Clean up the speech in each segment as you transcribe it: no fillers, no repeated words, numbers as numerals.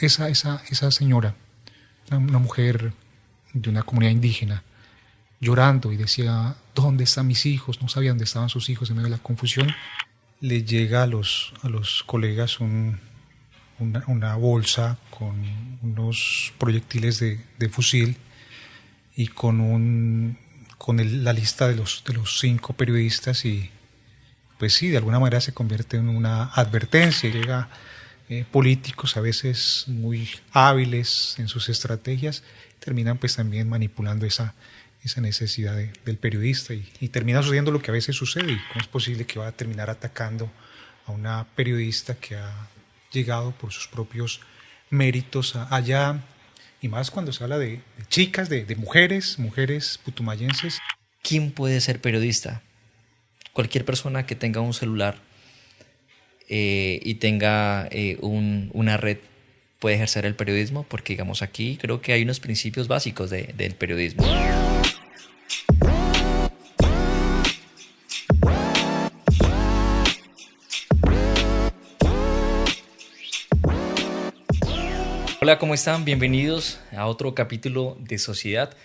esa señora, una mujer de una comunidad indígena, llorando y decía, ¿dónde están mis hijos? No sabía dónde estaban sus hijos en medio de la confusión. Le llega a los colegas una bolsa con unos proyectiles de fusil y con la lista de los 5 periodistas, y pues sí, de alguna manera se convierte en una advertencia. Llega políticos a veces muy hábiles en sus estrategias, terminan pues también manipulando esa necesidad del periodista, y termina sucediendo lo que a veces sucede. ¿Y cómo es posible que va a terminar atacando a una periodista que ha llegado por sus propios méritos allá? Y más cuando se habla de chicas, de mujeres putumayenses. ¿Quién puede ser periodista? Cualquier persona que tenga un celular y tenga una red puede ejercer el periodismo, porque digamos aquí creo que hay unos principios básicos del periodismo. Hola, ¿cómo están? Bienvenidos a otro capítulo de Sociedad,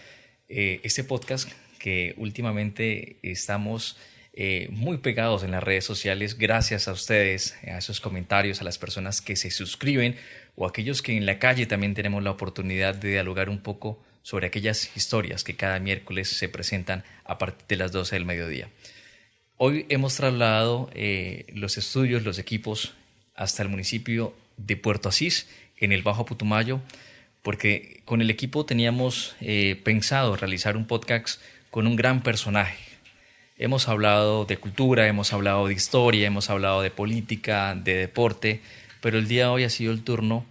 este podcast que últimamente estamos muy pegados en las redes sociales gracias a ustedes, a esos comentarios, a las personas que se suscriben o aquellos que en la calle también tenemos la oportunidad de dialogar un poco sobre aquellas historias que cada miércoles se presentan a partir de las 12 del mediodía. Hoy hemos trasladado los estudios, los equipos hasta el municipio de Puerto Asís, en el Bajo Putumayo, porque con el equipo teníamos pensado realizar un podcast con un gran personaje. Hemos hablado de cultura, hemos hablado de historia, hemos hablado de política, de deporte, pero el día de hoy ha sido el turno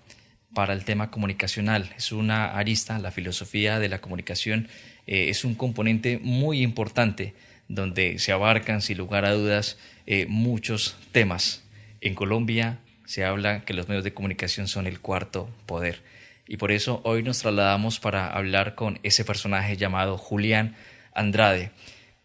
para el tema comunicacional. Es una arista, la filosofía de la comunicación es un componente muy importante donde se abarcan, sin lugar a dudas, muchos temas. En Colombia se habla que los medios de comunicación son el cuarto poder, y por eso hoy nos trasladamos para hablar con ese personaje llamado Julián Andrade.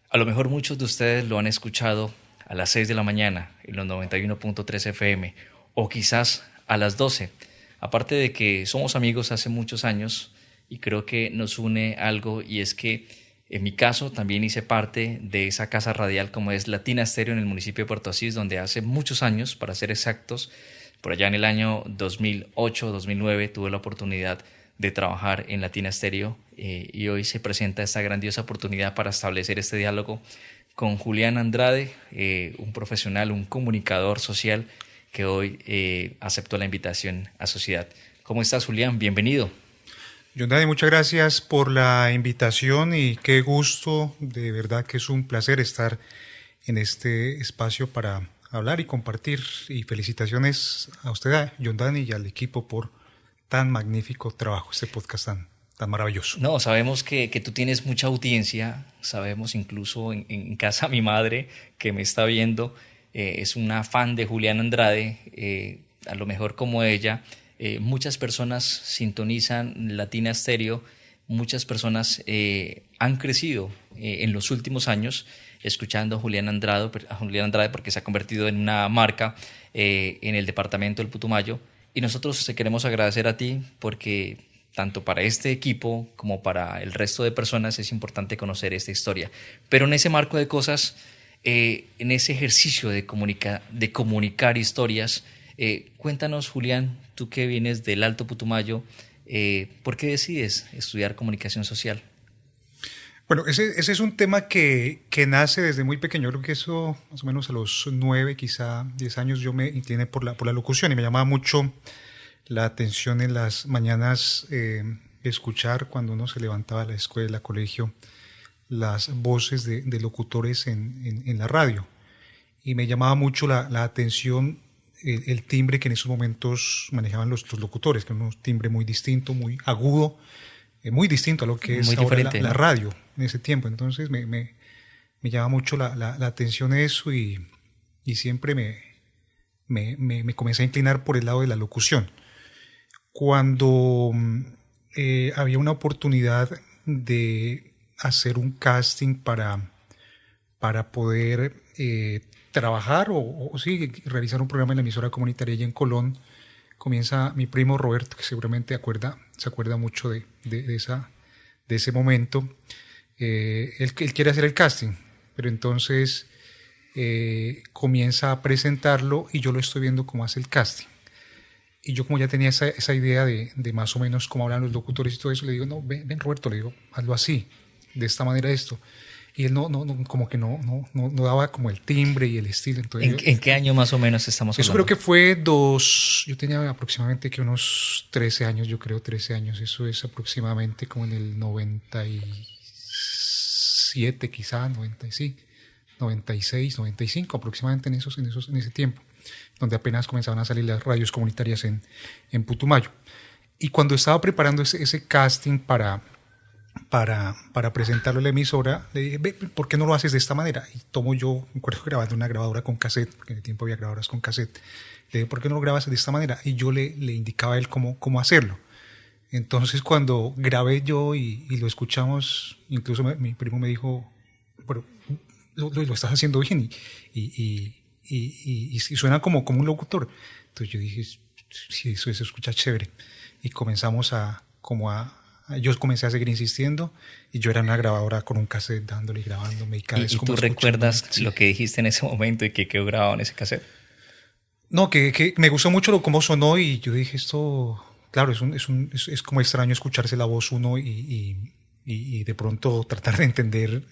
A lo mejor muchos de ustedes lo han escuchado a las 6 de la mañana en los 91.3 FM o quizás a las 12. Aparte de que somos amigos hace muchos años y creo que nos une algo, y es que en mi caso también hice parte de esa casa radial como es Latina Estéreo en el municipio de Puerto Asís, donde hace muchos años, para ser exactos, por allá en el año 2008-2009 tuve la oportunidad de trabajar en Latina Estéreo, y hoy se presenta esta grandiosa oportunidad para establecer este diálogo con Julián Andrade, un profesional, un comunicador social que hoy aceptó la invitación a Sociedad. ¿Cómo estás, Julián? Bienvenido. John Dani, muchas gracias por la invitación y qué gusto, de verdad que es un placer estar en este espacio para hablar y compartir, y felicitaciones a usted, John Dani, y al equipo por tan magnífico trabajo, este podcast tan maravilloso. No, sabemos que tú tienes mucha audiencia, sabemos incluso en casa mi madre que me está viendo, es una fan de Julián Andrade, a lo mejor como ella. Muchas personas sintonizan Latina Stereo, muchas personas han crecido en los últimos años escuchando a Julián Andrade porque se ha convertido en una marca en el departamento del Putumayo, y nosotros te queremos agradecer a ti porque tanto para este equipo como para el resto de personas es importante conocer esta historia. Pero en ese marco de cosas, en ese ejercicio de comunicar historias, cuéntanos, Julián, tú que vienes del Alto Putumayo, ¿por qué decides estudiar comunicación social? Bueno, ese es un tema que nace desde muy pequeño. Creo que eso, más o menos a los 9, quizá 10 años, yo me incliné por la locución, y me llamaba mucho la atención en las mañanas escuchar, cuando uno se levantaba a la escuela, colegio, las voces de locutores en la radio. Y me llamaba mucho la atención el timbre que en esos momentos manejaban los locutores, que era un timbre muy distinto, muy agudo, muy distinto a lo que es Muy ahora diferente, la ¿no? radio en ese tiempo. Entonces me llama mucho la atención eso, y siempre me comencé a inclinar por el lado de la locución. Cuando había una oportunidad de hacer un casting para poder trabajar o sí, realizar un programa en la emisora comunitaria allá en Colón, comienza mi primo Roberto, que seguramente se acuerda mucho de ese momento. Él quiere hacer el casting, pero entonces comienza a presentarlo y yo lo estoy viendo cómo hace el casting. Y yo como ya tenía esa idea de más o menos cómo hablan los locutores y todo eso, le digo, no, ven Roberto, le digo, hazlo así, de esta manera esto. Y él como que no daba como el timbre y el estilo. Entonces ¿En qué año más o menos estamos hablando? Eso creo que fue yo tenía aproximadamente que unos 13 años, yo creo 13 años, eso es aproximadamente como en el 97 quizá, 90, sí, 96, 95 aproximadamente en ese tiempo, donde apenas comenzaban a salir las radios comunitarias en Putumayo. Y cuando estaba preparando ese casting para presentarlo a la emisora, le dije, ve, ¿por qué no lo haces de esta manera? Y tomo yo, me acuerdo grabando una grabadora con cassette, porque en el tiempo había grabadoras con cassette, le dije, ¿por qué no lo grabas de esta manera? Y yo le indicaba a él cómo hacerlo. Entonces cuando grabé yo y lo escuchamos, incluso mi primo me dijo, pero lo estás haciendo bien y suena como un locutor. Entonces yo dije, sí, eso se escucha chévere. Y comenzamos yo comencé a seguir insistiendo y yo era una grabadora con un cassette dándole y grabándome y cada vez ¿Y como tú recuerdas lo que dijiste en ese momento y que quedó grabado en ese cassette? No, que me gustó mucho cómo sonó y yo dije esto, claro, es como extraño escucharse la voz uno y de pronto tratar de entender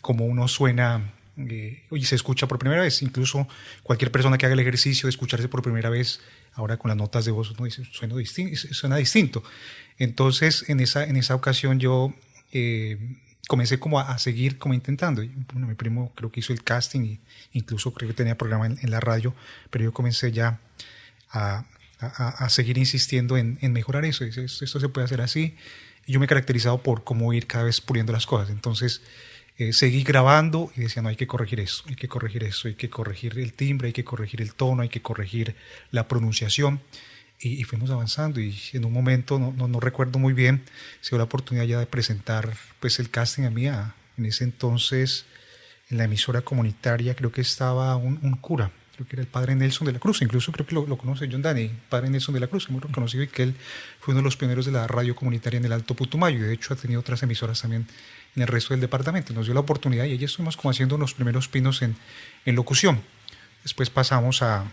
cómo uno suena y se escucha por primera vez. Incluso cualquier persona que haga el ejercicio de escucharse por primera vez, ahora con las notas de voz, uno dice, suena distinto. Entonces, en esa ocasión yo comencé como a seguir como intentando. Bueno, mi primo creo que hizo el casting y incluso creo que tenía programa en la radio, pero yo comencé ya a seguir insistiendo en mejorar eso. Esto se puede hacer así. Y yo me he caracterizado por cómo ir cada vez puliendo las cosas. Entonces seguí grabando y decía, no, hay que corregir eso, hay que corregir eso, hay que corregir el timbre, hay que corregir el tono, hay que corregir la pronunciación. Y fuimos avanzando y en un momento, no recuerdo muy bien, se dio la oportunidad ya de presentar pues, el casting a mí. En ese entonces, en la emisora comunitaria, creo que estaba un cura, creo que era el padre Nelson de la Cruz, incluso creo que lo conoce John Dani, padre Nelson de la Cruz, que es muy reconocido y que él fue uno de los pioneros de la radio comunitaria en el Alto Putumayo y de hecho ha tenido otras emisoras también en el resto del departamento. Nos dio la oportunidad y allí estuvimos como haciendo los primeros pinos en locución. Después pasamos allá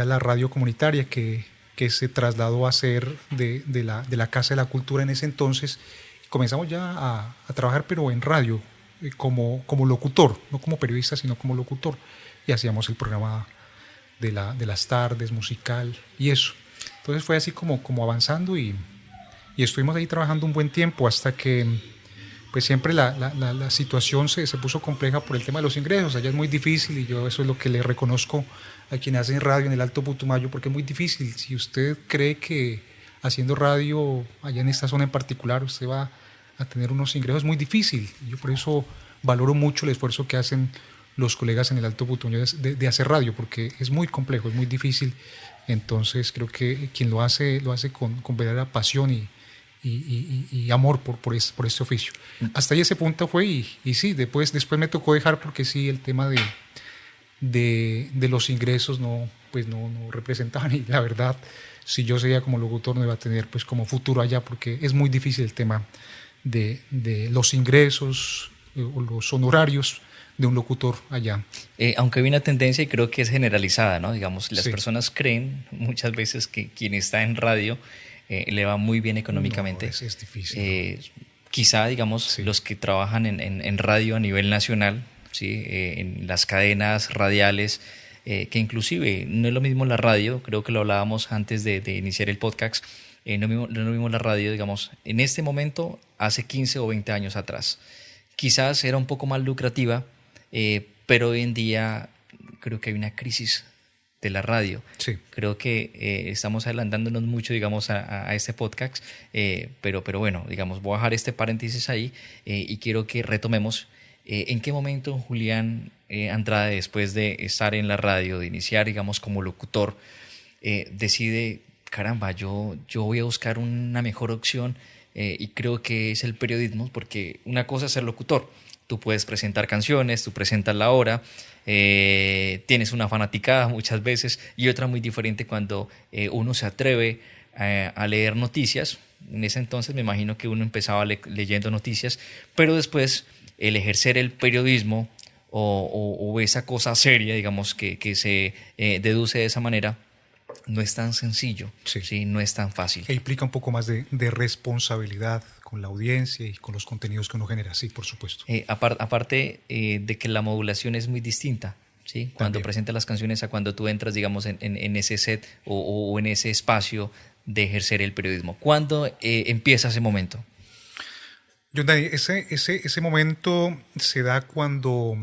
a la radio comunitaria que se trasladó a ser de la Casa de la Cultura en ese entonces. Comenzamos ya a trabajar, pero en radio, como locutor, no como periodista, sino como locutor. Y hacíamos el programa de las tardes, musical y eso. Entonces fue así como avanzando y estuvimos ahí trabajando un buen tiempo hasta que pues siempre la situación se puso compleja por el tema de los ingresos. Allá es muy difícil y yo eso es lo que le reconozco a quienes hacen radio en el Alto Putumayo, porque es muy difícil. Si usted cree que haciendo radio allá en esta zona en particular usted va a tener unos ingresos, es muy difícil. Yo por eso valoro mucho el esfuerzo que hacen los colegas en el Alto Putumayo de hacer radio, porque es muy complejo, es muy difícil. Entonces creo que quien lo hace con verdadera pasión y amor por este oficio. Hasta ahí ese punto fue y sí, después me tocó dejar porque sí, el tema de los ingresos no representaban y la verdad, si yo seguía como locutor no iba a tener pues como futuro allá porque es muy difícil el tema de los ingresos o los honorarios de un locutor allá. Aunque hay una tendencia y creo que es generalizada, ¿no? Digamos, las Sí. personas creen muchas veces que quien está en radio le va muy bien económicamente. No, es difícil. Quizá, digamos, Sí. los que trabajan en radio a nivel nacional, ¿sí? En las cadenas radiales, que inclusive no es lo mismo la radio, creo que lo hablábamos antes de iniciar el podcast, no es lo mismo la radio, digamos, en este momento, hace 15 o 20 años atrás. Quizás era un poco más lucrativa, pero hoy en día creo que hay una crisis de la radio. Sí. Creo que estamos adelantándonos mucho, digamos, a este podcast, pero bueno, digamos, voy a dejar este paréntesis ahí y quiero que retomemos en qué momento Julián Andrade, después de estar en la radio, de iniciar, digamos, como locutor, decide, caramba, yo voy a buscar una mejor opción y creo que es el periodismo, porque una cosa es ser locutor, Tú puedes presentar canciones, tú presentas la obra, tienes una fanaticada muchas veces y otra muy diferente cuando uno se atreve a leer noticias. En ese entonces me imagino que uno empezaba leyendo noticias, pero después el ejercer el periodismo o esa cosa seria, digamos, que se deduce de esa manera, no es tan sencillo, Sí. ¿sí? No es tan fácil. E implica un poco más de responsabilidad con la audiencia y con los contenidos que uno genera, sí, por supuesto. Aparte de que la modulación es muy distinta, ¿sí? Cuando También. presentas las canciones a cuando tú entras, digamos, en ese set o en ese espacio de ejercer el periodismo. ¿Cuándo empieza ese momento? Dani, ese momento se da cuando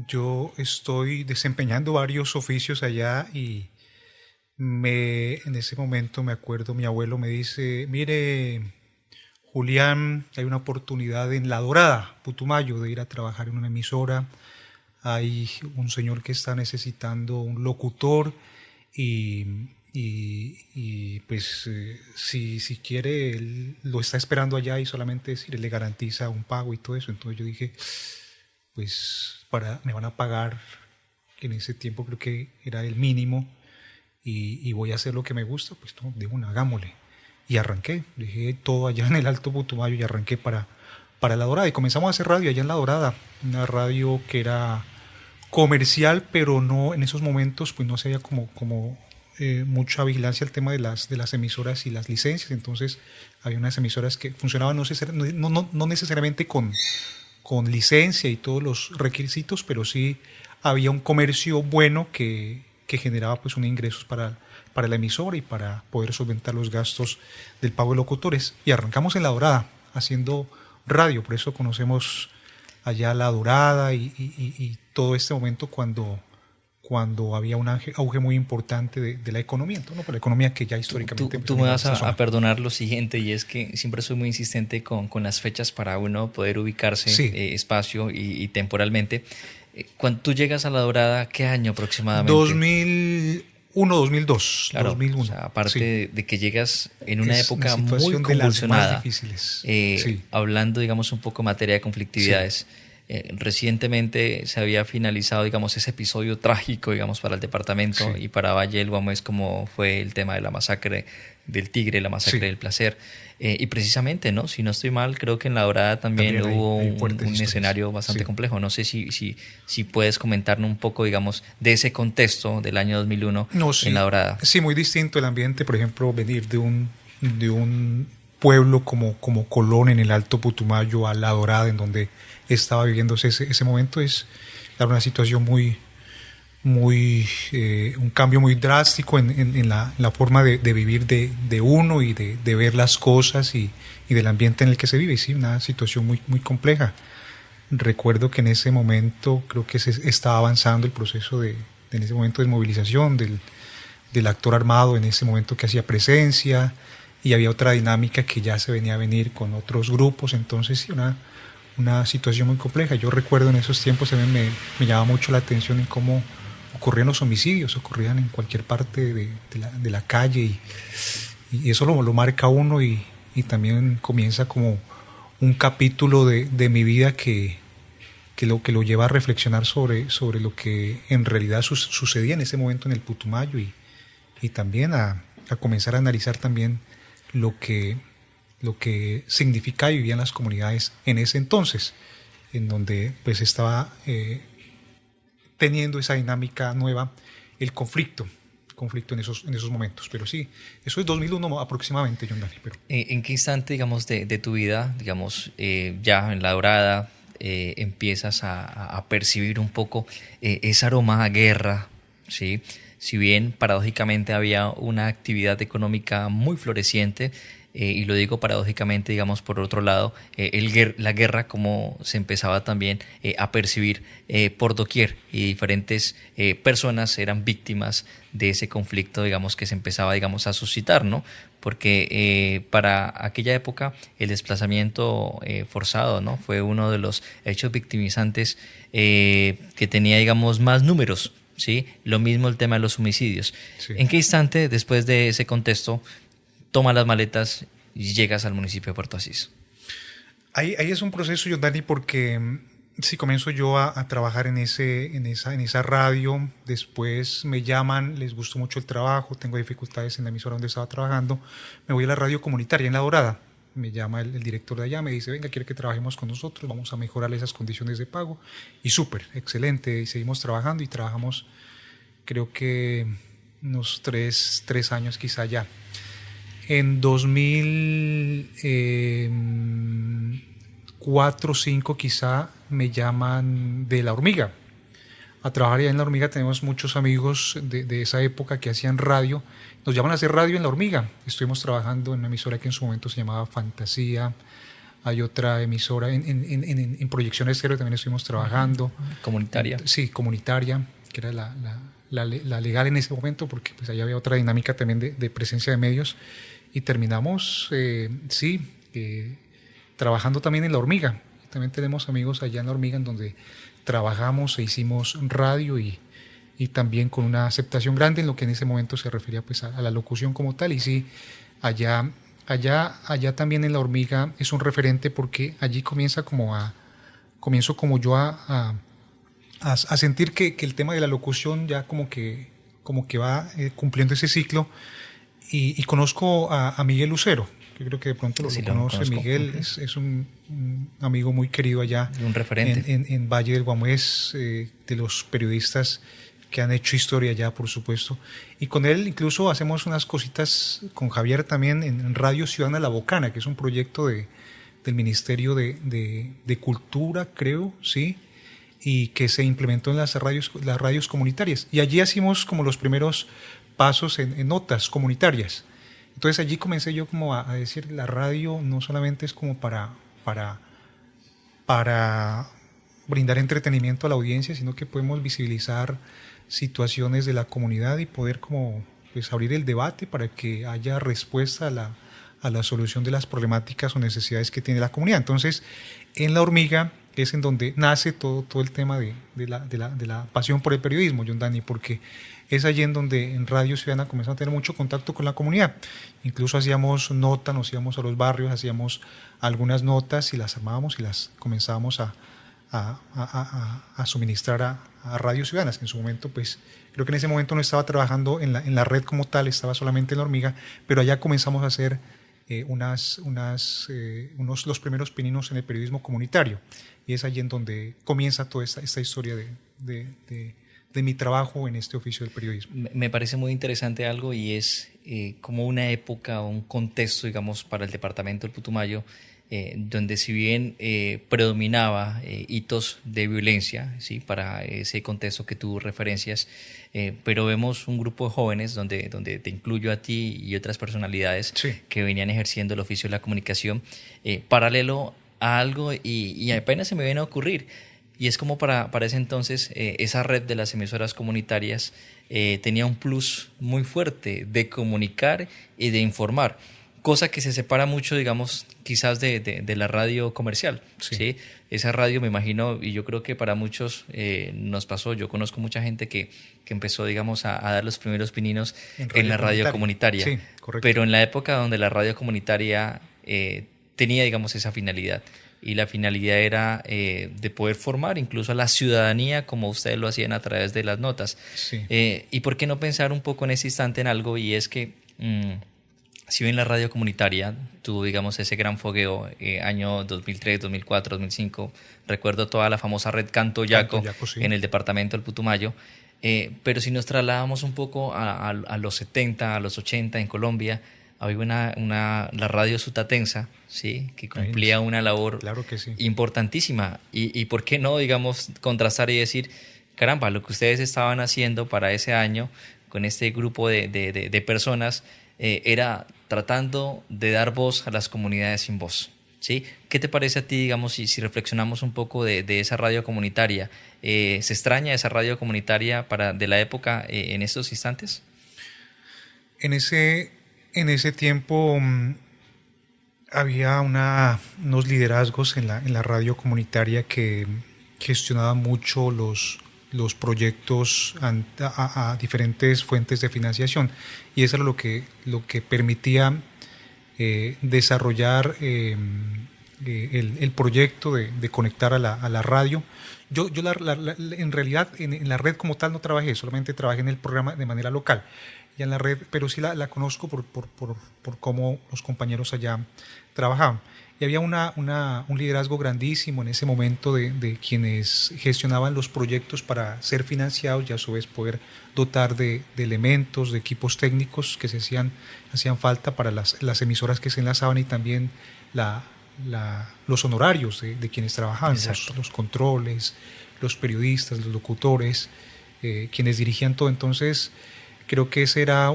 yo estoy desempeñando varios oficios allá y en ese momento me acuerdo, mi abuelo me dice, mire, Julián, hay una oportunidad en La Dorada, Putumayo, de ir a trabajar en una emisora. Hay un señor que está necesitando un locutor y pues si quiere, él lo está esperando allá y solamente decir, él le garantiza un pago y todo eso. Entonces yo dije, pues me van a pagar, que en ese tiempo creo que era el mínimo, y voy a hacer lo que me gusta, pues no, de una, hagámosle. Y arranqué, dejé todo allá en el Alto Putumayo y arranqué para La Dorada. Y comenzamos a hacer radio allá en La Dorada, una radio que era comercial, pero no en esos momentos pues no se había como mucha vigilancia al tema de las emisoras y las licencias. Entonces había unas emisoras que funcionaban no necesariamente con licencia y todos los requisitos, pero sí había un comercio bueno que generaba pues unos ingresos para la emisora y para poder solventar los gastos del pago de locutores. Y arrancamos en La Dorada haciendo radio, por eso conocemos allá La Dorada y todo este momento cuando había un auge muy importante de la economía, ¿no? Por la economía que ya históricamente... Tú me vas a perdonar lo siguiente, y es que siempre soy muy insistente con las fechas para uno poder ubicarse Sí. Espacio y temporalmente. Cuando tú llegas a La Dorada, ¿qué año aproximadamente? 2001, 2002. Claro, 2001. o sea, aparte Sí. de que llegas en una Es época una muy situación de las más convulsionada, difíciles. Sí. hablando, digamos, un poco en materia de conflictividades. Recientemente se había finalizado, digamos, ese episodio trágico, digamos, para el departamento Sí. y para Valle del Guamués, como fue el tema de la masacre del Tigre, la masacre Sí. del Placer. Y precisamente, ¿no? Si no estoy mal, creo que en La Dorada también hubo hay un fuertes historias. escenario bastante Sí. complejo. No sé si puedes comentarnos un poco, digamos, de ese contexto del año 2001 No, sí. en La Dorada. Sí, muy distinto el ambiente, por ejemplo, venir de un pueblo como Colón en el Alto Putumayo a La Dorada, en donde estaba viviéndose ese momento, es una situación muy, un cambio muy drástico en la forma de vivir de uno y de ver las cosas y del ambiente en el que se vive. Y sí, una situación muy, muy compleja. Recuerdo que en ese momento creo que se estaba avanzando el proceso en ese momento de movilización del actor armado, en ese momento que hacía presencia, y había otra dinámica que ya se venía a venir con otros grupos. Entonces sí, una situación muy compleja. Yo recuerdo en esos tiempos también me llamaba mucho la atención en cómo ocurrían los homicidios, ocurrían en cualquier parte de la calle, y eso lo marca uno, y también comienza como un capítulo de mi vida que lo lleva a reflexionar sobre lo que en realidad sucedía en ese momento en el Putumayo, y también a comenzar a analizar también lo que significaba y vivían las comunidades en ese entonces, en donde pues estaba teniendo esa dinámica nueva, el conflicto en esos momentos. Pero sí, eso es 2001 aproximadamente, John Dani. Pero ¿En qué instante, digamos, de tu vida, digamos, ya en La Dorada, empiezas a percibir un poco ese aroma a guerra, ¿sí? Si bien paradójicamente había una actividad económica muy floreciente, y lo digo paradójicamente, digamos, por otro lado, la guerra como se empezaba también a percibir por doquier, y diferentes personas eran víctimas de ese conflicto, digamos, que se empezaba, digamos, a suscitar, ¿no? Porque para aquella época el desplazamiento forzado, ¿no? Fue uno de los hechos victimizantes que tenía, digamos, más números, ¿sí? Lo mismo el tema de los homicidios. sí. ¿En qué instante, después de ese contexto, tomas las maletas y llegas al municipio de Puerto Asís? Ahí es un proceso, yo, Dani, porque si comienzo yo a trabajar en esa radio, después me llaman, les gustó mucho el trabajo, tengo dificultades en la emisora donde estaba trabajando, me voy a la radio comunitaria en La Dorada. Me llama el director de allá, me dice, venga, quiere que trabajemos con nosotros, vamos a mejorar esas condiciones de pago. Y súper, excelente, y seguimos trabajando y trabajamos, creo que unos tres años quizá ya. En 2004 o 5 quizá me llaman de La Hormiga. A trabajar allá en La Hormiga tenemos muchos amigos de esa época que hacían radio. Nos llaman a hacer radio en La Hormiga. Estuvimos trabajando en una emisora que en su momento se llamaba Fantasía. Hay otra emisora en Proyección Estéreo también estuvimos trabajando. Comunitaria. Sí, comunitaria, que era la legal en ese momento, porque pues allá había otra dinámica también de presencia de medios. Y terminamos, trabajando también en La Hormiga. También tenemos amigos allá en La Hormiga en donde trabajamos e hicimos radio y también con una aceptación grande en lo que en ese momento se refería pues a la locución como tal. Y sí, allá también en La Hormiga es un referente porque allí comienzo como yo a sentir que el tema de la locución ya como que va cumpliendo ese ciclo. Y conozco a Miguel Lucero, que creo que de pronto lo conoce. Miguel es un amigo muy querido allá. Un referente. En Valle del Guamués, de los periodistas que han hecho historia allá, por supuesto. Y con él incluso hacemos unas cositas con Javier también en Radio Ciudadana La Bocana, que es un proyecto del Ministerio de Cultura, creo, sí, y que se implementó en las radios comunitarias. Y allí hacíamos como los primeros pasos en notas comunitarias. Entonces allí comencé yo como a decir, la radio no solamente es como para brindar entretenimiento a la audiencia, sino que podemos visibilizar situaciones de la comunidad y poder como pues abrir el debate para que haya respuesta a la solución de las problemáticas o necesidades que tiene la comunidad. Entonces, en La Hormiga es en donde nace todo el tema de la pasión por el periodismo, John Dani, porque es allí en donde en Radio Ciudadana comenzamos a tener mucho contacto con la comunidad. Incluso hacíamos notas, nos íbamos a los barrios, hacíamos algunas notas y las armábamos y las comenzábamos a suministrar a Radio Ciudadanas, que en su momento, pues, creo que en ese momento no estaba trabajando en la red como tal, estaba solamente en La Hormiga, pero allá comenzamos a hacer los primeros pininos en el periodismo comunitario. Y es allí en donde comienza toda esta historia de mi trabajo en este oficio del periodismo. Me parece muy interesante algo y es como una época o un contexto, digamos, para el departamento del Putumayo, donde si bien predominaba hitos de violencia, ¿sí? Para ese contexto que tú referencias, pero vemos un grupo de jóvenes donde te incluyo a ti y otras personalidades, sí, que venían ejerciendo el oficio de la comunicación paralelo a algo y apenas se me viene a ocurrir. Y es como para ese entonces esa red de las emisoras comunitarias tenía un plus muy fuerte de comunicar y de informar, cosa que se separa mucho, digamos, quizás de la radio comercial. Sí. ¿Sí? Esa radio, me imagino, y yo creo que para muchos nos pasó, yo conozco mucha gente que empezó, digamos, a dar los primeros pininos en la radio comunitaria. Sí, correcto. Pero en la época donde la radio comunitaria tenía, digamos, esa finalidad. Y la finalidad era de poder formar incluso a la ciudadanía como ustedes lo hacían a través de las notas. Sí. ¿Y por qué no pensar un poco en ese instante en algo? Y es que si bien la radio comunitaria tuvo, digamos, ese gran fogueo año 2003, 2004, 2005, recuerdo toda la famosa red Canto Yaco, sí, en el departamento del Putumayo, pero si nos trasladamos un poco a los 70, a los 80 en Colombia, había la radio sutatensa, ¿sí? Que cumplía una labor, claro que sí, importantísima. Y por qué no, digamos, contrastar y decir, caramba, lo que ustedes estaban haciendo para ese año con este grupo de personas era tratando de dar voz a las comunidades sin voz, ¿sí? ¿Qué te parece a ti, digamos, si reflexionamos un poco de esa radio comunitaria? ¿Se extraña esa radio comunitaria de la época en estos instantes? En ese tiempo había unos liderazgos en la radio comunitaria que gestionaban mucho los proyectos a diferentes fuentes de financiación, y eso era lo que permitía desarrollar el proyecto de conectar a la radio. Yo en realidad en la red como tal no trabajé, solamente trabajé en el programa de manera local y en la red, pero sí la conozco por cómo los compañeros allá trabajaban. Y había un liderazgo grandísimo en ese momento de quienes gestionaban los proyectos para ser financiados y a su vez poder dotar de elementos, de equipos técnicos que hacían falta para las emisoras que se enlazaban y también los honorarios de quienes trabajaban, los controles, los periodistas, los locutores, quienes dirigían todo. Entonces, creo que esa era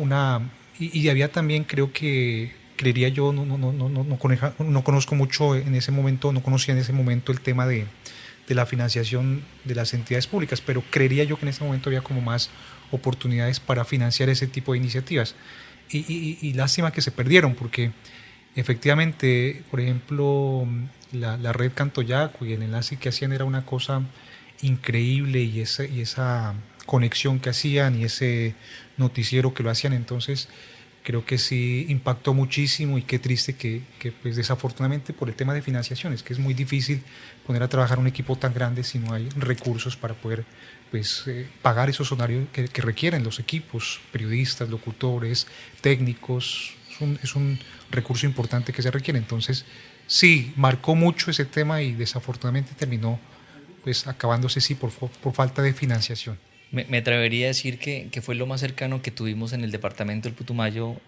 y había también, creería yo, no conozco mucho en ese momento, no conocía en ese momento el tema de la financiación de las entidades públicas, pero creería yo que en ese momento había como más oportunidades para financiar ese tipo de iniciativas. Y lástima que se perdieron, porque efectivamente, por ejemplo, la red Cantoyaco y el enlace que hacían era una cosa increíble, y esa conexión que hacían y ese noticiero que lo hacían, entonces creo que sí impactó muchísimo. Y qué triste que pues desafortunadamente por el tema de financiaciones, que es muy difícil poner a trabajar un equipo tan grande si no hay recursos para poder pues pagar esos horarios que requieren los equipos, periodistas, locutores, técnicos. Es un recurso importante que se requiere. Entonces sí, marcó mucho ese tema y desafortunadamente terminó pues acabándose sí por falta de financiación. Me atrevería a decir que fue lo más cercano que tuvimos en el departamento del Putumayo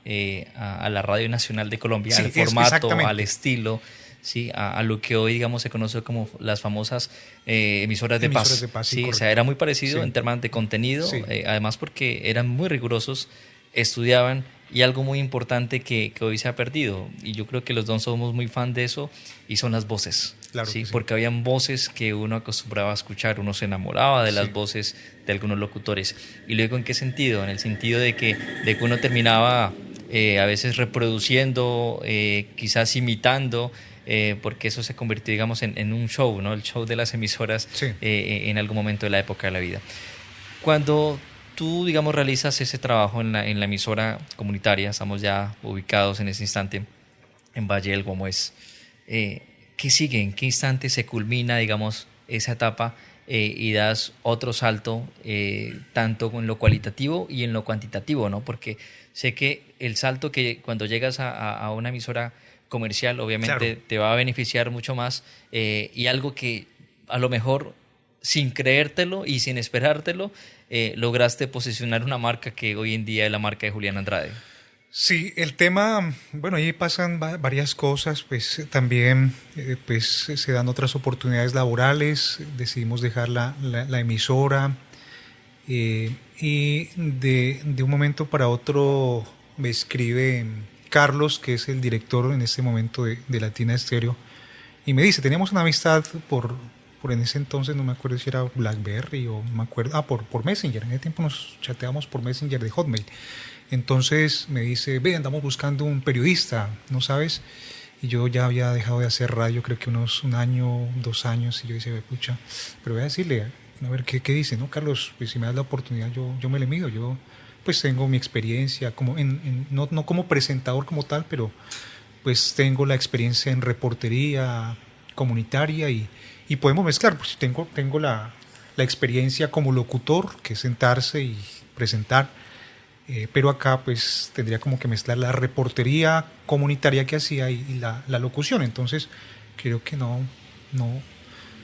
a la Radio Nacional de Colombia, Sí, al formato, al exactamente. estilo, ¿sí? A lo que hoy, digamos, se conoce como las famosas emisoras de Emisoras paz. de paz, sí, ¿Sí? O sea, correcto. era muy parecido Sí, en temas de contenido, sí, además porque eran muy rigurosos, estudiaban, y algo muy importante que hoy se ha perdido, y yo creo que los dos somos muy fan de eso, y son las voces. claro Sí, que sí. porque habían voces que uno acostumbraba a escuchar, uno se enamoraba de las Sí, voces de algunos locutores. ¿Y luego en qué sentido? En el sentido de que uno terminaba a veces reproduciendo, quizás imitando, porque eso se convirtió, digamos, en un show, ¿no? El show de las emisoras sí. en algún momento de la época de la vida. Cuando tú, digamos, realizas ese trabajo en la emisora comunitaria, estamos ya ubicados en ese instante en Valle del Guamués, ¿qué sigue? ¿En qué instante se culmina, digamos, esa etapa y das otro salto, tanto en lo cualitativo y en lo cuantitativo, ¿no? Porque sé que el salto que cuando llegas a una emisora comercial, Claro. obviamente te va a beneficiar mucho más, y algo que a lo mejor sin creértelo y sin esperártelo, lograste posicionar una marca que hoy en día es la marca de Julián Andrade. Sí, el tema, bueno, ahí pasan varias cosas, pues también pues se dan otras oportunidades laborales, decidimos dejar la emisora, y de un momento para otro me escribe Carlos, que es el director en este momento de Latina Estéreo, y me dice, teníamos una amistad por en ese entonces, no me acuerdo si era BlackBerry o no me acuerdo, por Messenger, en ese tiempo nos chateábamos por Messenger de Hotmail. Entonces me dice, ve, andamos buscando un periodista, ¿no sabes? Y yo ya había dejado de hacer radio, creo que un año, 2 años, y yo decía, pucha, pero voy a decirle, a ver qué dice, ¿no, Carlos? Pues si me das la oportunidad, yo me le mido, yo pues tengo mi experiencia, como no como presentador como tal, pero pues tengo la experiencia en reportería comunitaria, y podemos mezclar, pues tengo la experiencia como locutor, que es sentarse y presentar, pero acá pues tendría como que mezclar la reportería comunitaria que hacía y la locución. Entonces creo que no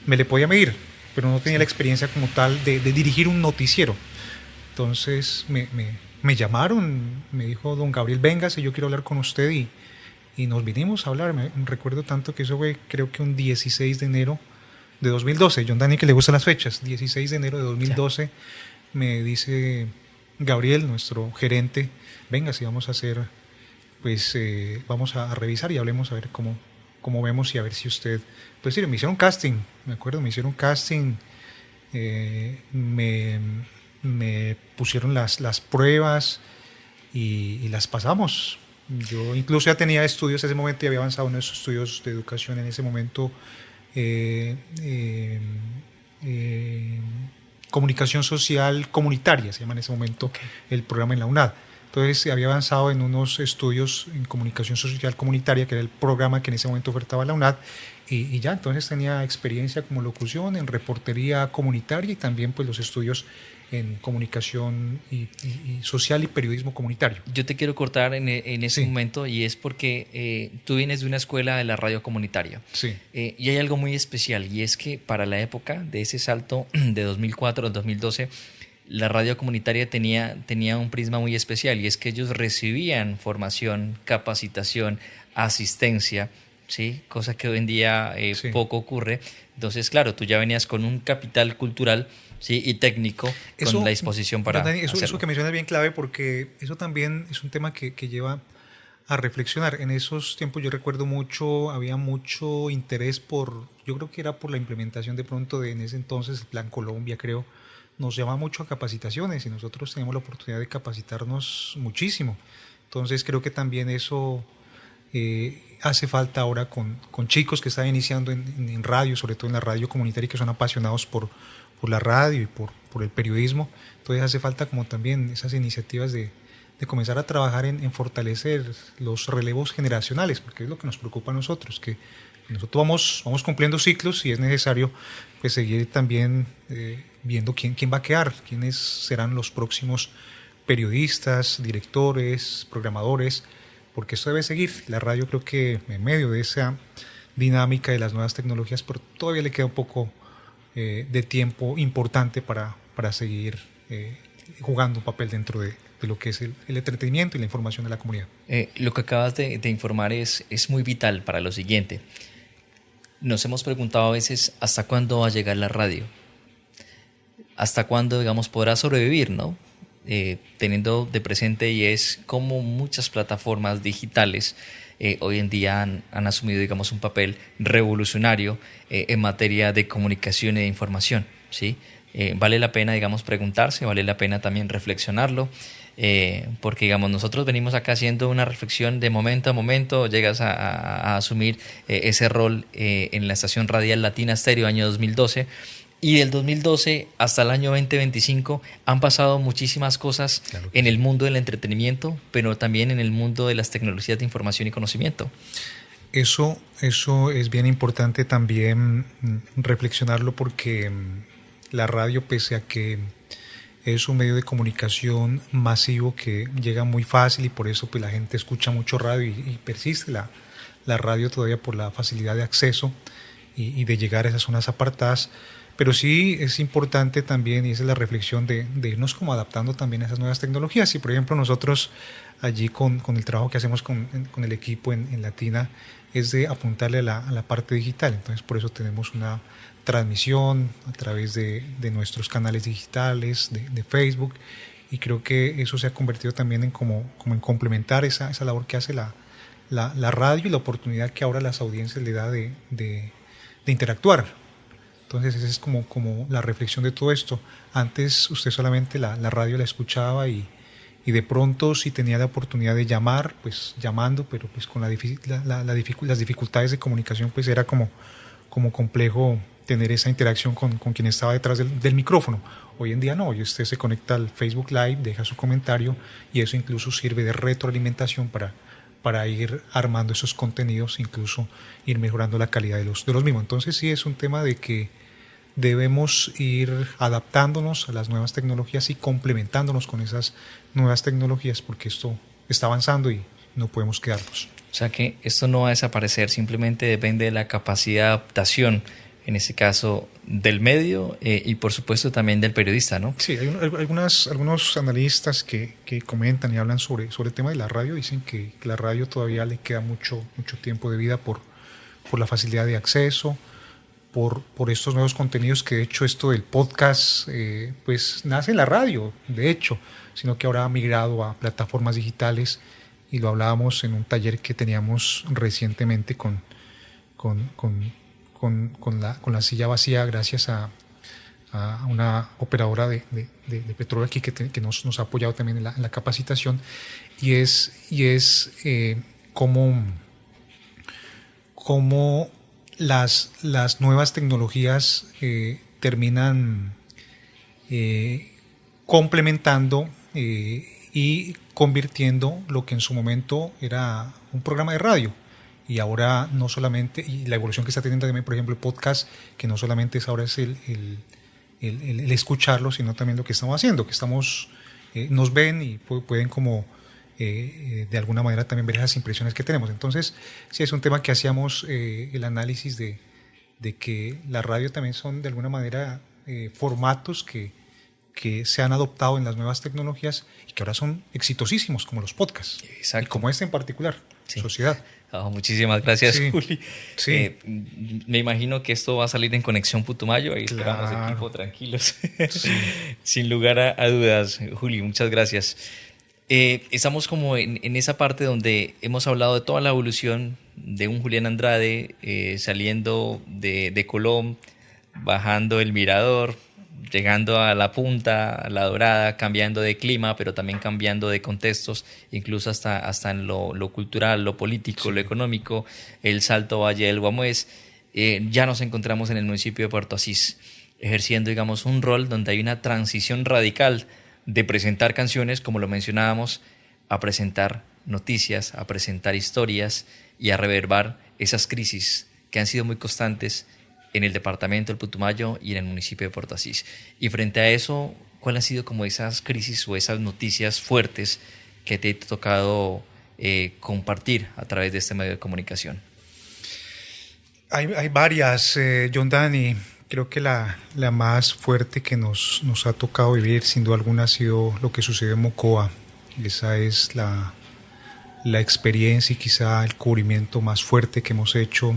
me le podía medir, pero no tenía la Sí. experiencia como tal de dirigir un noticiero. Entonces me llamaron, me dijo don Gabriel, véngase, yo quiero hablar con usted, y nos vinimos a hablar. Me recuerdo tanto que eso fue creo que un 16 de enero de 2012. John Dani, que le gustan las fechas, 16 de enero de Ya. 2012, me dice Gabriel, nuestro gerente, venga, si vamos a hacer, pues vamos a revisar y hablemos a ver cómo vemos, y a ver si usted, pues sí, me hicieron casting, me acuerdo, me hicieron casting, eh, me, me pusieron las pruebas, y las pasamos. Yo incluso ya tenía estudios en ese momento y había avanzado en esos estudios de educación en ese momento, eh, eh, eh, comunicación social comunitaria, se llama en ese momento Ok. el programa en la UNAD. Entonces había avanzado en unos estudios en comunicación social comunitaria, que era el programa que en ese momento ofertaba la UNAD, y ya entonces tenía experiencia como locución, en reportería comunitaria y también pues los estudios en comunicación y social y periodismo comunitario. Yo te quiero cortar en ese Sí, momento y es porque tú vienes de una escuela de la radio comunitaria sí, y hay algo muy especial y es que para la época de ese salto de 2004 al 2012 la radio comunitaria tenía un prisma muy especial y es que ellos recibían formación, capacitación, asistencia, ¿sí? Cosa que hoy en día sí. poco ocurre. Entonces, claro, tú ya venías con un capital cultural, ¿sí? Y técnico con la Eso, disposición don para Dani, eso hacerlo. que mencionas es bien clave porque eso también es un tema que lleva a reflexionar. En esos tiempos yo recuerdo mucho, había mucho interés por, yo creo que era por la implementación de pronto de en ese entonces el Plan Colombia, creo, nos llama mucho a capacitaciones y nosotros tenemos la oportunidad de capacitarnos muchísimo. Entonces creo que también eso hace falta ahora con chicos que están iniciando en radio, sobre todo en la radio comunitaria, que son apasionados por la radio y por el periodismo. Entonces hace falta como también esas iniciativas de comenzar a trabajar en fortalecer los relevos generacionales, porque es lo que nos preocupa a nosotros, que nosotros vamos cumpliendo ciclos y es necesario pues seguir también viendo quién va a quedar, quiénes serán los próximos periodistas, directores, programadores, porque esto debe seguir. La radio creo que en medio de esa dinámica de las nuevas tecnologías, pero todavía le queda un poco de tiempo importante para seguir jugando un papel dentro de lo que es el entretenimiento y la información de la comunidad. Lo que acabas de informar es muy vital para lo siguiente. Nos hemos preguntado a veces hasta cuándo va a llegar la radio, hasta cuándo, digamos, podrá sobrevivir, ¿no? Teniendo de presente y es como muchas plataformas digitales hoy en día han asumido, digamos, un papel revolucionario en materia de comunicación y de información, ¿sí? Vale la pena, digamos, preguntarse, vale la pena también reflexionarlo, porque, digamos, nosotros venimos acá haciendo una reflexión de momento a momento, llegas a asumir ese rol en la estación radial Latina Stereo año 2012, y del 2012 hasta el año 2025 han pasado muchísimas cosas Claro que en sí. el mundo del entretenimiento, pero también en el mundo de las tecnologías de información y conocimiento. Eso es bien importante también reflexionarlo porque la radio, pese a que es un medio de comunicación masivo que llega muy fácil y por eso pues, la gente escucha mucho radio y persiste la radio todavía por la facilidad de acceso y de llegar a esas zonas apartadas. Pero sí es importante también, y esa es la reflexión, de irnos como adaptando también a esas nuevas tecnologías. Y por ejemplo nosotros allí con el trabajo que hacemos con el equipo en Latina es de apuntarle a la parte digital. Entonces por eso tenemos una transmisión a través de nuestros canales digitales, de Facebook, y creo que eso se ha convertido también en como en complementar esa labor que hace la radio y la oportunidad que ahora las audiencias le da de interactuar. Entonces esa es como la reflexión de todo esto. Antes usted solamente la radio la escuchaba y de pronto si tenía la oportunidad de llamar, pues llamando, pero pues con las dificultades de comunicación pues era como complejo tener esa interacción con quien estaba detrás del micrófono. Hoy en día no, hoy usted se conecta al Facebook Live, deja su comentario y eso incluso sirve de retroalimentación para ir armando esos contenidos, incluso ir mejorando la calidad de los mismos. Entonces sí es un tema de que debemos ir adaptándonos a las nuevas tecnologías y complementándonos con esas nuevas tecnologías porque esto está avanzando y no podemos quedarnos. O sea que esto no va a desaparecer, simplemente depende de la capacidad de adaptación, en este caso del medio y por supuesto también del periodista, ¿no? Sí, hay algunos analistas que comentan y hablan sobre el tema de la radio, dicen que la radio todavía le queda mucho tiempo de vida por la facilidad de acceso, por estos nuevos contenidos que de hecho esto del podcast pues nace en la radio, de hecho, sino que ahora ha migrado a plataformas digitales y lo hablábamos en un taller que teníamos recientemente con, con, con la silla vacía gracias a una operadora de petróleo aquí que nos ha apoyado también en la capacitación y es cómo las nuevas tecnologías terminan complementando y convirtiendo lo que en su momento era un programa de radio. Y ahora no solamente, y la evolución que está teniendo también, por ejemplo, el podcast, que no solamente es ahora es el escucharlo, sino también lo que estamos haciendo, que estamos, nos ven y pueden como de alguna manera también ver esas impresiones que tenemos. Entonces, sí es un tema que hacíamos el análisis de que la radio también son de alguna manera formatos que se han adoptado en las nuevas tecnologías y que ahora son exitosísimos, como los podcasts. Exacto. Y como este en particular, Sí. Sociedad. Muchísimas gracias, Sí, Juli. sí. Me imagino que esto va a salir en Conexión Putumayo. Ahí esperamos, Claro. equipo, tranquilos. Sí. Sin lugar a dudas, Juli, muchas gracias. Estamos como en esa parte donde hemos hablado de toda la evolución de un Julián Andrade saliendo de Colón, bajando el mirador, llegando a la punta, a la dorada, cambiando de clima, pero también cambiando de contextos, incluso hasta en lo cultural, lo político, Sí. lo económico, el Salto Valle del Guamués. Ya nos encontramos en el municipio de Puerto Asís, ejerciendo, digamos, un rol donde hay una transición radical de presentar canciones, como lo mencionábamos, a presentar noticias, a presentar historias y a reverbar esas crisis que han sido muy constantes en el departamento del Putumayo y en el municipio de Puerto Asís. Y frente a eso, ¿cuáles han sido como esas crisis o esas noticias fuertes que te ha tocado compartir a través de este medio de comunicación? Hay varias, John Dani. Creo que la más fuerte que nos ha tocado vivir, sin duda alguna, ha sido lo que sucedió en Mocoa. Esa es la experiencia y quizá el cubrimiento más fuerte que hemos hecho.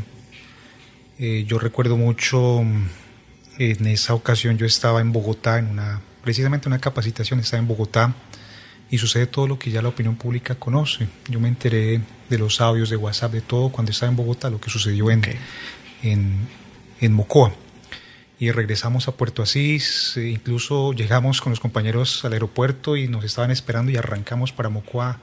Yo recuerdo mucho, en esa ocasión yo estaba en Bogotá, precisamente una capacitación, estaba en Bogotá, y sucede todo lo que ya la opinión pública conoce. Yo me enteré de los audios de WhatsApp, de todo, cuando estaba en Bogotá, lo que sucedió en Mocoa. Y regresamos a Puerto Asís, incluso llegamos con los compañeros al aeropuerto y nos estaban esperando y arrancamos para Mocoa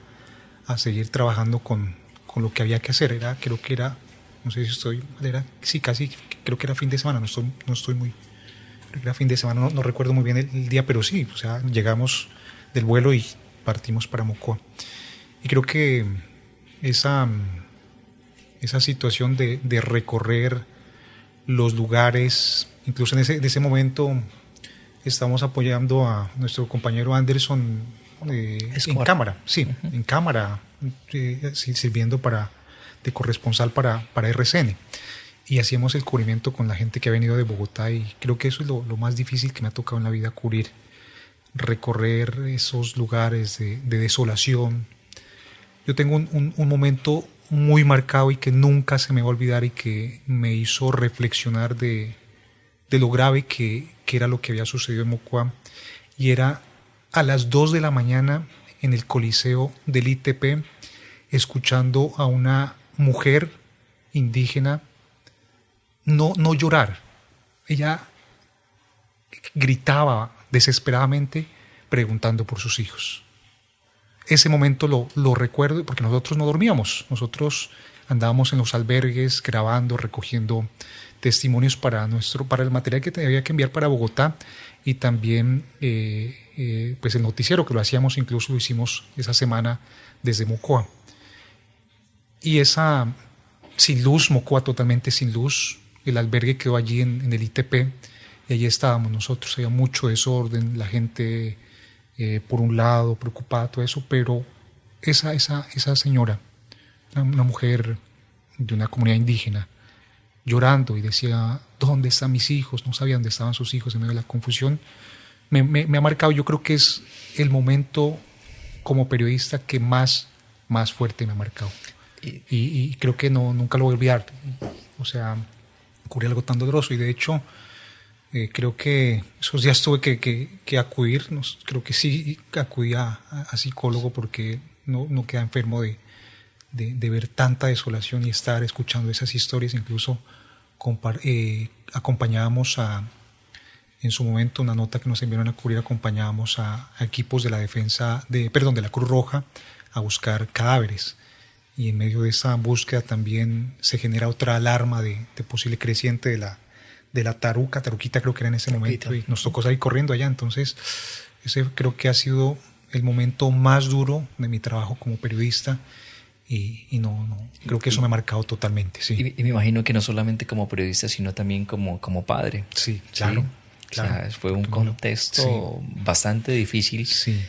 a seguir trabajando con lo que había que hacer. Creo que era, no sé si sí, casi, creo que era fin de semana, no estoy muy, creo que era fin de semana, no recuerdo muy bien el día, pero sí, o sea, llegamos del vuelo y partimos para Mocoa. Y creo que esa situación de recorrer los lugares, incluso en ese momento estamos apoyando a nuestro compañero Anderson en cámara, sí, en cámara, sirviendo de corresponsal para RCN. Y hacíamos el cubrimiento con la gente que ha venido de Bogotá, y creo que eso es lo más difícil que me ha tocado en la vida, cubrir, recorrer esos lugares de desolación. Yo tengo un momento muy marcado y que nunca se me va a olvidar y que me hizo reflexionar de lo grave que era lo que había sucedido en Mocoa, y era a las 2 de la mañana en el Coliseo del ITP, escuchando a una mujer indígena no llorar. Ella gritaba desesperadamente preguntando por sus hijos. Ese momento lo recuerdo porque nosotros no dormíamos. Nosotros andábamos en los albergues grabando, recogiendo testimonios para el material que había que enviar para Bogotá, y también pues el noticiero, que lo hacíamos, incluso lo hicimos esa semana desde Mocoa. Y sin luz, Mocoa totalmente sin luz, el albergue quedó allí en el ITP, y allí estábamos nosotros. Había mucho desorden, la gente por un lado preocupada, todo eso, pero esa señora, una mujer de una comunidad indígena, llorando y decía, ¿dónde están mis hijos? No sabía dónde estaban sus hijos en medio de la confusión. Me ha marcado. Yo creo que es el momento como periodista que más fuerte me ha marcado. Y creo que nunca lo voy a olvidar. O sea, ocurrió algo tan doloroso, y de hecho creo que esos días tuve que acudir, creo que sí acudí a psicólogo, porque no queda enfermo de ver tanta desolación y estar escuchando esas historias. Incluso acompañábamos en su momento, una nota que nos enviaron a cubrir, acompañábamos a equipos de la de la Cruz Roja a buscar cadáveres, y en medio de esa búsqueda también se genera otra alarma de posible creciente de la taruquita creo que era en ese momento, y nos tocó salir corriendo allá. Entonces ese creo que ha sido el momento más duro de mi trabajo como periodista y no, creo que eso me ha marcado totalmente, sí. Y me imagino que no solamente como periodista, sino también como padre. Sí, claro. O sea, fue un contexto bastante difícil. Sí.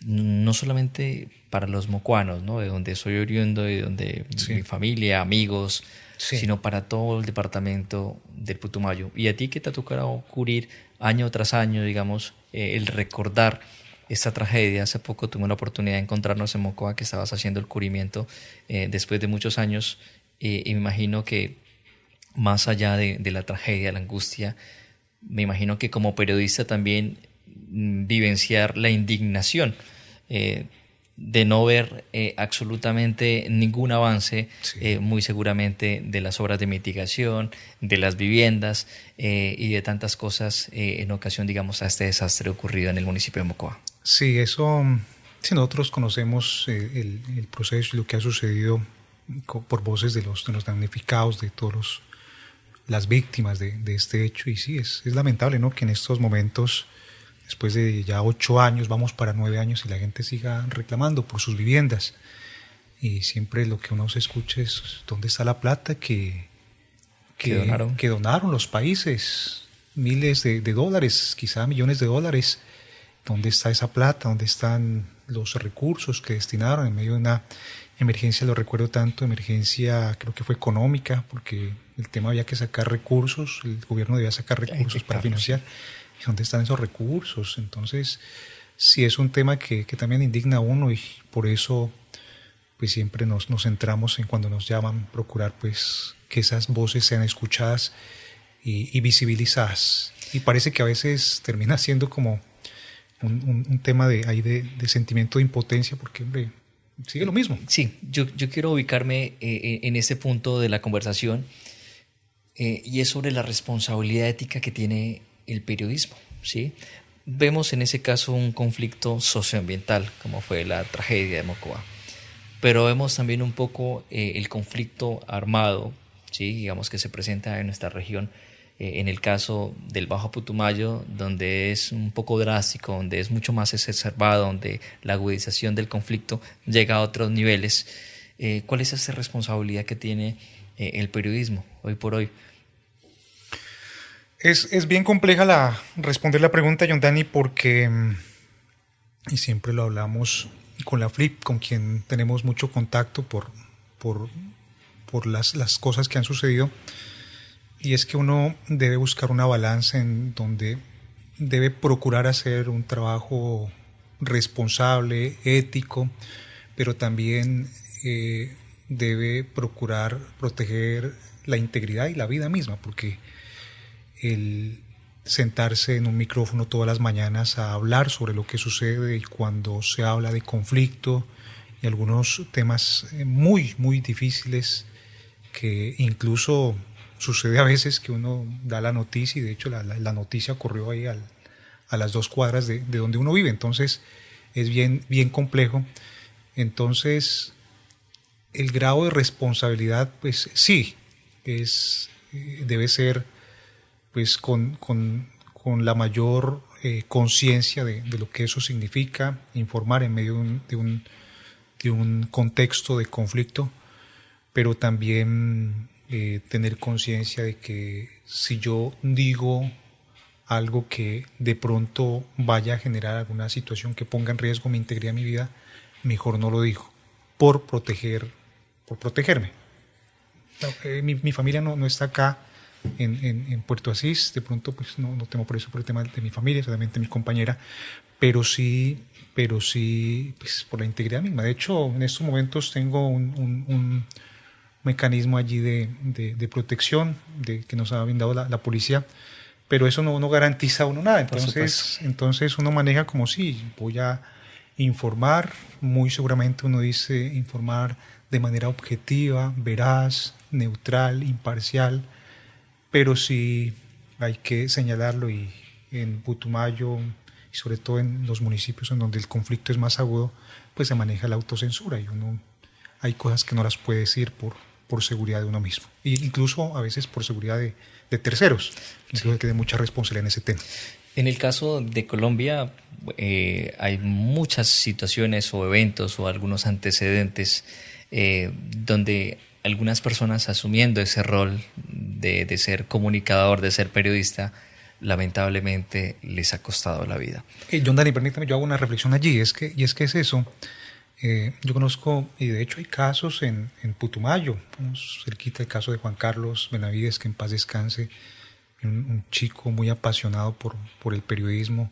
No solamente para los mocuanos, ¿no? De donde soy oriundo y de donde mi familia, amigos, sino para todo el departamento del Putumayo. Y a ti que te ha tocado cubrir año tras año, digamos, el recordar esta tragedia. Hace poco tuve la oportunidad de encontrarnos en Mocoa, que estabas haciendo el cubrimiento después de muchos años, y me imagino que más allá de la tragedia, la angustia, me imagino que como periodista también vivenciar la indignación de no ver absolutamente ningún avance, muy seguramente de las obras de mitigación, de las viviendas y de tantas cosas en ocasión, digamos, a este desastre ocurrido en el municipio de Mocoa. Sí, eso, si nosotros conocemos el proceso y lo que ha sucedido por voces de los damnificados, de todos las víctimas de este hecho, y sí, es lamentable, ¿no?, que en estos momentos, después de ya 8 años, vamos para 9 años y la gente siga reclamando por sus viviendas. Y siempre lo que uno se escucha es dónde está la plata que donaron los países, miles de dólares, quizá millones de dólares. ¿Dónde está esa plata? ¿Dónde están los recursos que destinaron en medio de una emergencia? Lo recuerdo tanto, emergencia creo que fue económica, porque el tema había que sacar recursos, el gobierno debía sacar recursos para financiar. ¿Dónde están esos recursos? Entonces, sí es un tema que también indigna a uno, y por eso pues siempre nos centramos en, cuando nos llaman, procurar pues que esas voces sean escuchadas y visibilizadas. Y parece que a veces termina siendo como un tema de sentimiento de impotencia, porque, hombre, sigue lo mismo. Sí, yo quiero ubicarme en ese punto de la conversación, y es sobre la responsabilidad ética que tiene el periodismo, ¿sí? Vemos en ese caso un conflicto socioambiental, como fue la tragedia de Mocoa, pero vemos también un poco el conflicto armado, ¿sí?, digamos, que se presenta en nuestra región, en el caso del Bajo Putumayo, donde es un poco drástico, donde es mucho más exacerbado, donde la agudización del conflicto llega a otros niveles. ¿Cuál es esa responsabilidad que tiene el periodismo hoy por hoy? Es bien compleja responder la pregunta, John Dani, porque, y siempre lo hablamos con la FLIP, con quien tenemos mucho contacto por las cosas que han sucedido, y es que uno debe buscar una balanza en donde debe procurar hacer un trabajo responsable, ético, pero también debe procurar proteger la integridad y la vida misma, porque el sentarse en un micrófono todas las mañanas a hablar sobre lo que sucede, y cuando se habla de conflicto y algunos temas muy, muy difíciles, que incluso sucede a veces que uno da la noticia, y de hecho la noticia ocurrió ahí a las 2 cuadras de donde uno vive, entonces es bien, bien complejo. Entonces el grado de responsabilidad, pues sí, debe ser pues con la mayor conciencia de lo que eso significa, informar en medio de un contexto de conflicto, pero también tener conciencia de que si yo digo algo que de pronto vaya a generar alguna situación que ponga en riesgo mi integridad, mi vida, mejor no lo digo, por protegerme. Mi familia no está acá en Puerto Asís, de pronto pues no tengo por eso, por el tema de mi familia, solamente mi compañera, pero sí pues por la integridad misma. De hecho, en estos momentos tengo un mecanismo allí de protección que nos ha brindado la policía, pero eso no garantiza a uno nada. Entonces uno maneja como si voy a informar, muy seguramente uno dice informar de manera objetiva, veraz, neutral, imparcial, pero sí hay que señalarlo, y en Putumayo, y sobre todo en los municipios en donde el conflicto es más agudo, pues se maneja la autocensura, y hay cosas que no las puede decir por seguridad de uno mismo, e incluso a veces por seguridad de terceros, incluso que de mucha responsabilidad en ese tema. En el caso de Colombia, hay muchas situaciones o eventos o algunos antecedentes donde algunas personas asumiendo ese rol de ser comunicador, de ser periodista, lamentablemente les ha costado la vida. John Dani, permítame, yo hago una reflexión allí, es eso. Yo conozco, y de hecho hay casos en Putumayo, cerquita el caso de Juan Carlos Benavides, que en paz descanse, un chico muy apasionado por el periodismo,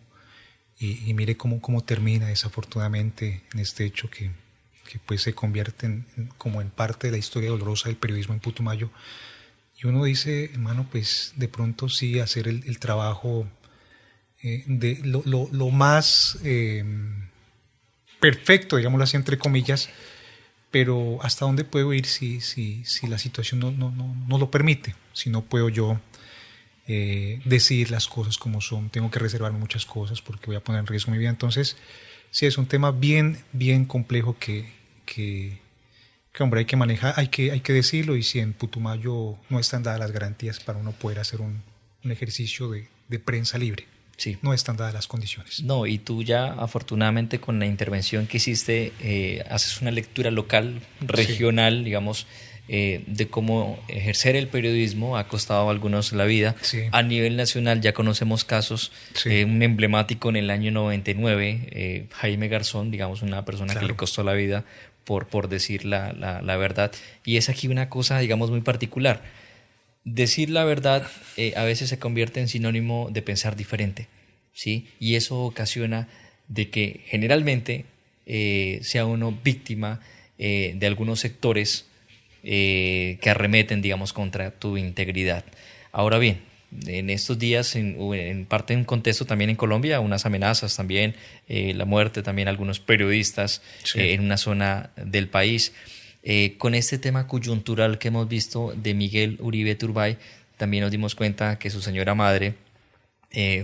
y mire cómo termina desafortunadamente en este hecho que pues se convierte como en parte de la historia dolorosa del periodismo en Putumayo. Y uno dice, hermano, pues de pronto sí hacer el trabajo de lo más perfecto, digámoslo así, entre comillas, pero hasta dónde puedo ir si la situación no lo permite, si no puedo yo decir las cosas como son, tengo que reservarme muchas cosas porque voy a poner en riesgo mi vida. Entonces, sí, es un tema bien complejo que hombre, hay que manejar, hay que decirlo, y si en Putumayo no están dadas las garantías para uno poder hacer un ejercicio de prensa libre. Sí. No están dadas las condiciones. No, y tú ya afortunadamente con la intervención que hiciste haces una lectura local, regional, sí, digamos, de cómo ejercer el periodismo ha costado a algunos la vida. Sí. A nivel nacional ya conocemos casos, sí, un emblemático en el año 99, Jaime Garzón, digamos, una persona, claro, que le costó la vida por decir la verdad. Y es aquí una cosa, digamos, muy particular. Decir la verdad a veces se convierte en sinónimo de pensar diferente, ¿sí? Y eso ocasiona de que generalmente sea uno víctima de algunos sectores que arremeten, digamos, contra tu integridad. Ahora bien, en estos días, en parte de un contexto también en Colombia, unas amenazas también, la muerte también de algunos periodistas, sí, en una zona del país. Con este tema coyuntural que hemos visto de Miguel Uribe Turbay, también nos dimos cuenta que su señora madre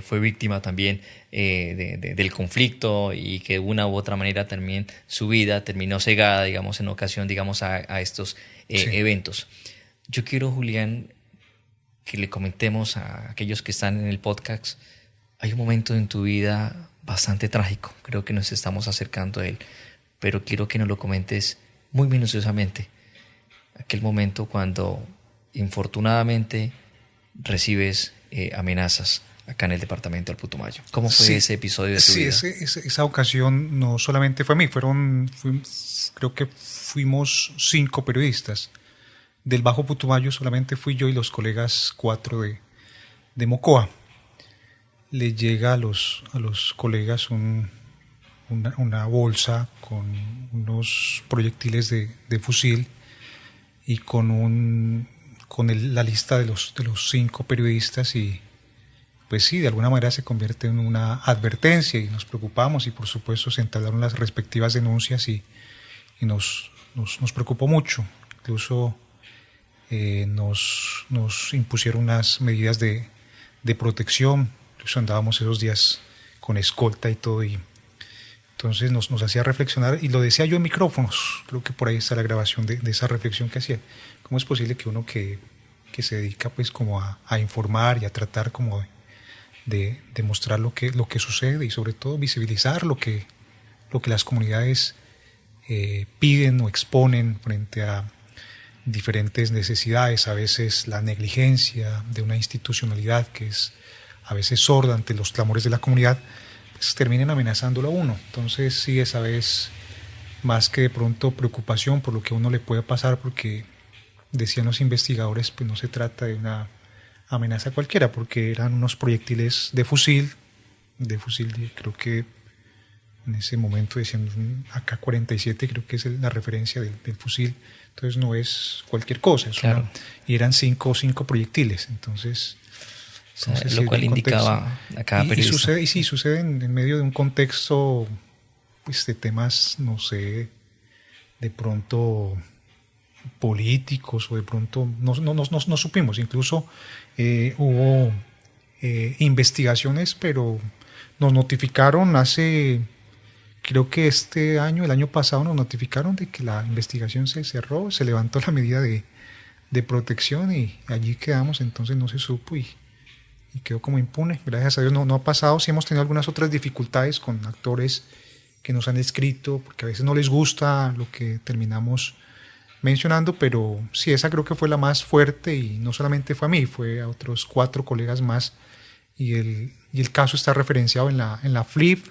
fue víctima también del conflicto, y que de una u otra manera también su vida terminó cegada, digamos, en ocasión, digamos, a estos sí, eventos. Yo quiero, Julián, que le comentemos a aquellos que están en el podcast. Hay un momento en tu vida bastante trágico, creo que nos estamos acercando a él, pero quiero que nos lo comentes muy minuciosamente. Aquel momento cuando infortunadamente recibes amenazas acá en el departamento del Putumayo. ¿Cómo fue, sí, ese episodio de tu vida? Sí, esa ocasión no solamente fue a mí, creo que fuimos 5 periodistas. Del Bajo Putumayo solamente fui yo y los colegas 4 de Mocoa. Le llega a los colegas una bolsa con unos proyectiles de fusil, y con la lista de los 5 periodistas, y pues sí, de alguna manera se convierte en una advertencia, y nos preocupamos, y por supuesto se entablaron las respectivas denuncias, y nos preocupó mucho. Incluso nos impusieron unas medidas de protección. Incluso andábamos esos días con escolta y todo, y entonces nos hacía reflexionar, y lo decía yo en micrófonos. Creo que por ahí está la grabación de esa reflexión que hacía. ¿Cómo es posible que uno que se dedica pues como a informar y a tratar como de mostrar lo que sucede, y sobre todo visibilizar lo que las comunidades piden o exponen frente a diferentes necesidades, a veces la negligencia de una institucionalidad que es a veces sorda ante los clamores de la comunidad, pues terminen amenazándolo a uno? Entonces sí, esa vez, más que de pronto preocupación por lo que a uno le puede pasar, porque decían los investigadores, pues no se trata de una amenaza cualquiera, porque eran unos proyectiles de fusil, creo que en ese momento decían AK-47, creo que es la referencia del fusil. Entonces no es cualquier cosa, claro, y eran 5 proyectiles. Entonces lo cual indicaba a cada periodista. Y sucede en medio de un contexto pues, de temas, no sé, de pronto políticos, o de pronto no supimos. Incluso hubo investigaciones, pero nos notificaron creo que el año pasado nos notificaron de que la investigación se cerró, se levantó la medida de protección, y allí quedamos. Entonces no se supo, y y quedó como impune. Gracias a Dios no ha pasado. Sí hemos tenido algunas otras dificultades con actores que nos han escrito, porque a veces no les gusta lo que terminamos mencionando, pero sí, esa creo que fue la más fuerte, y no solamente fue a mí, fue a otros 4 colegas más, y el caso está referenciado en la FLIP.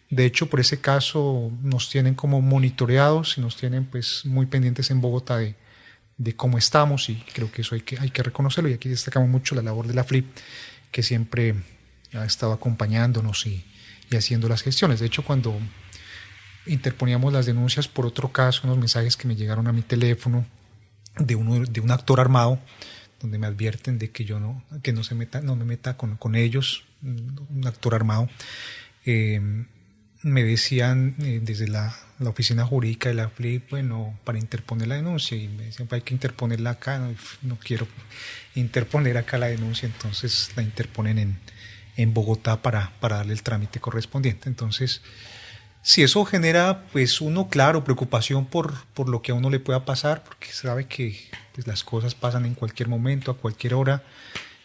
De hecho, por ese caso nos tienen como monitoreados y nos tienen pues muy pendientes en Bogotá de cómo estamos, y creo que eso hay que reconocerlo, y aquí destacamos mucho la labor de la FLIP, que siempre ha estado acompañándonos y haciendo las gestiones. De hecho, cuando interponíamos las denuncias por otro caso, unos mensajes que me llegaron a mi teléfono de un actor armado, donde me advierten de que yo no me meta con ellos, un actor armado. Me decían desde la oficina jurídica de la FLIP, bueno, para interponer la denuncia, y me decían, hay que interponerla acá. No quiero interponer acá la denuncia, entonces la interponen en Bogotá para darle el trámite correspondiente. Entonces, si eso genera, pues claro, preocupación por lo que a uno le pueda pasar, porque sabe que pues, las cosas pasan en cualquier momento, a cualquier hora,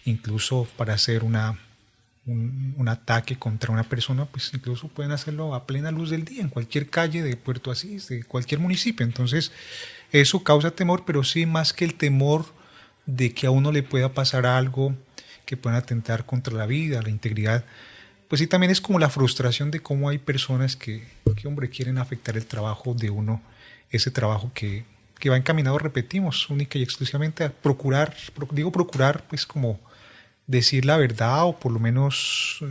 incluso para hacer un ataque contra una persona, pues incluso pueden hacerlo a plena luz del día, en cualquier calle de Puerto Asís, de cualquier municipio. Entonces, eso causa temor, pero sí, más que el temor de que a uno le pueda pasar algo que pueda atentar contra la vida, la integridad, pues sí, también es como la frustración de cómo hay personas que hombre, quieren afectar el trabajo de uno, ese trabajo que va encaminado, repetimos, única y exclusivamente a procurar, pues como decir la verdad, o por lo menos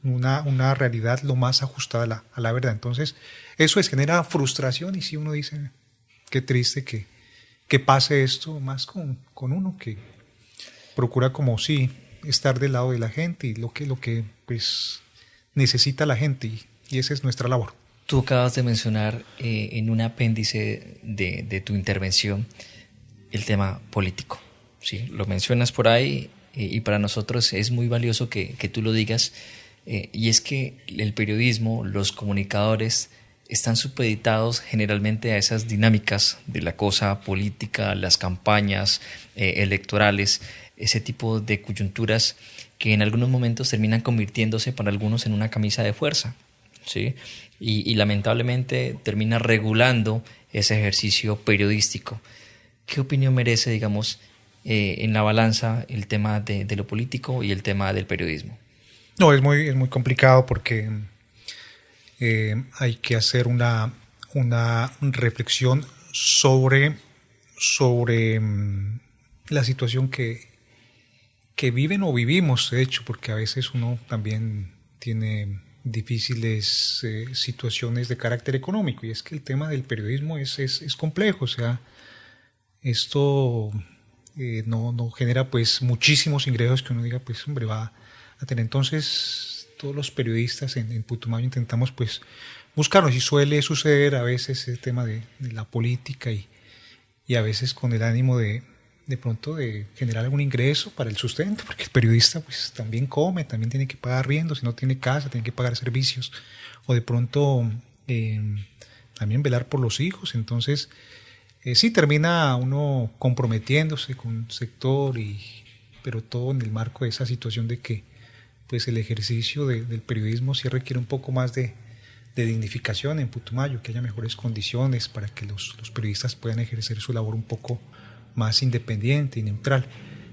una realidad lo más ajustada a la verdad. Entonces, eso genera frustración, y si uno dice, qué triste que pase esto más con uno, que procura como sí estar del lado de la gente y lo que pues necesita la gente, y esa es nuestra labor. Tú acabas de mencionar en un apéndice de tu intervención el tema político, ¿sí? Lo mencionas por ahí, y para nosotros es muy valioso que tú lo digas, y es que el periodismo, los comunicadores están supeditados generalmente a esas dinámicas de la cosa política, las campañas electorales, ese tipo de coyunturas que en algunos momentos terminan convirtiéndose para algunos en una camisa de fuerza, ¿sí? Y lamentablemente termina regulando ese ejercicio periodístico. ¿Qué opinión merece, digamos, en la balanza el tema de lo político y el tema del periodismo? No, es muy complicado, porque hay que hacer una reflexión sobre la situación que viven o vivimos, de hecho, porque a veces uno también tiene difíciles situaciones de carácter económico, y es que el tema del periodismo es complejo. O sea, esto no genera pues muchísimos ingresos que uno diga, pues hombre, va a tener. Entonces, todos los periodistas en Putumayo intentamos pues buscarnos, y suele suceder a veces el tema de la política, y a veces con el ánimo de pronto de generar algún ingreso para el sustento, porque el periodista pues también come, también tiene que pagar arriendo, si no tiene casa, tiene que pagar servicios, o de pronto también velar por los hijos. Entonces, sí termina uno comprometiéndose con un sector, pero todo en el marco de esa situación de que pues el ejercicio del periodismo sí requiere un poco más de dignificación en Putumayo, que haya mejores condiciones para que los periodistas puedan ejercer su labor un poco más independiente y neutral.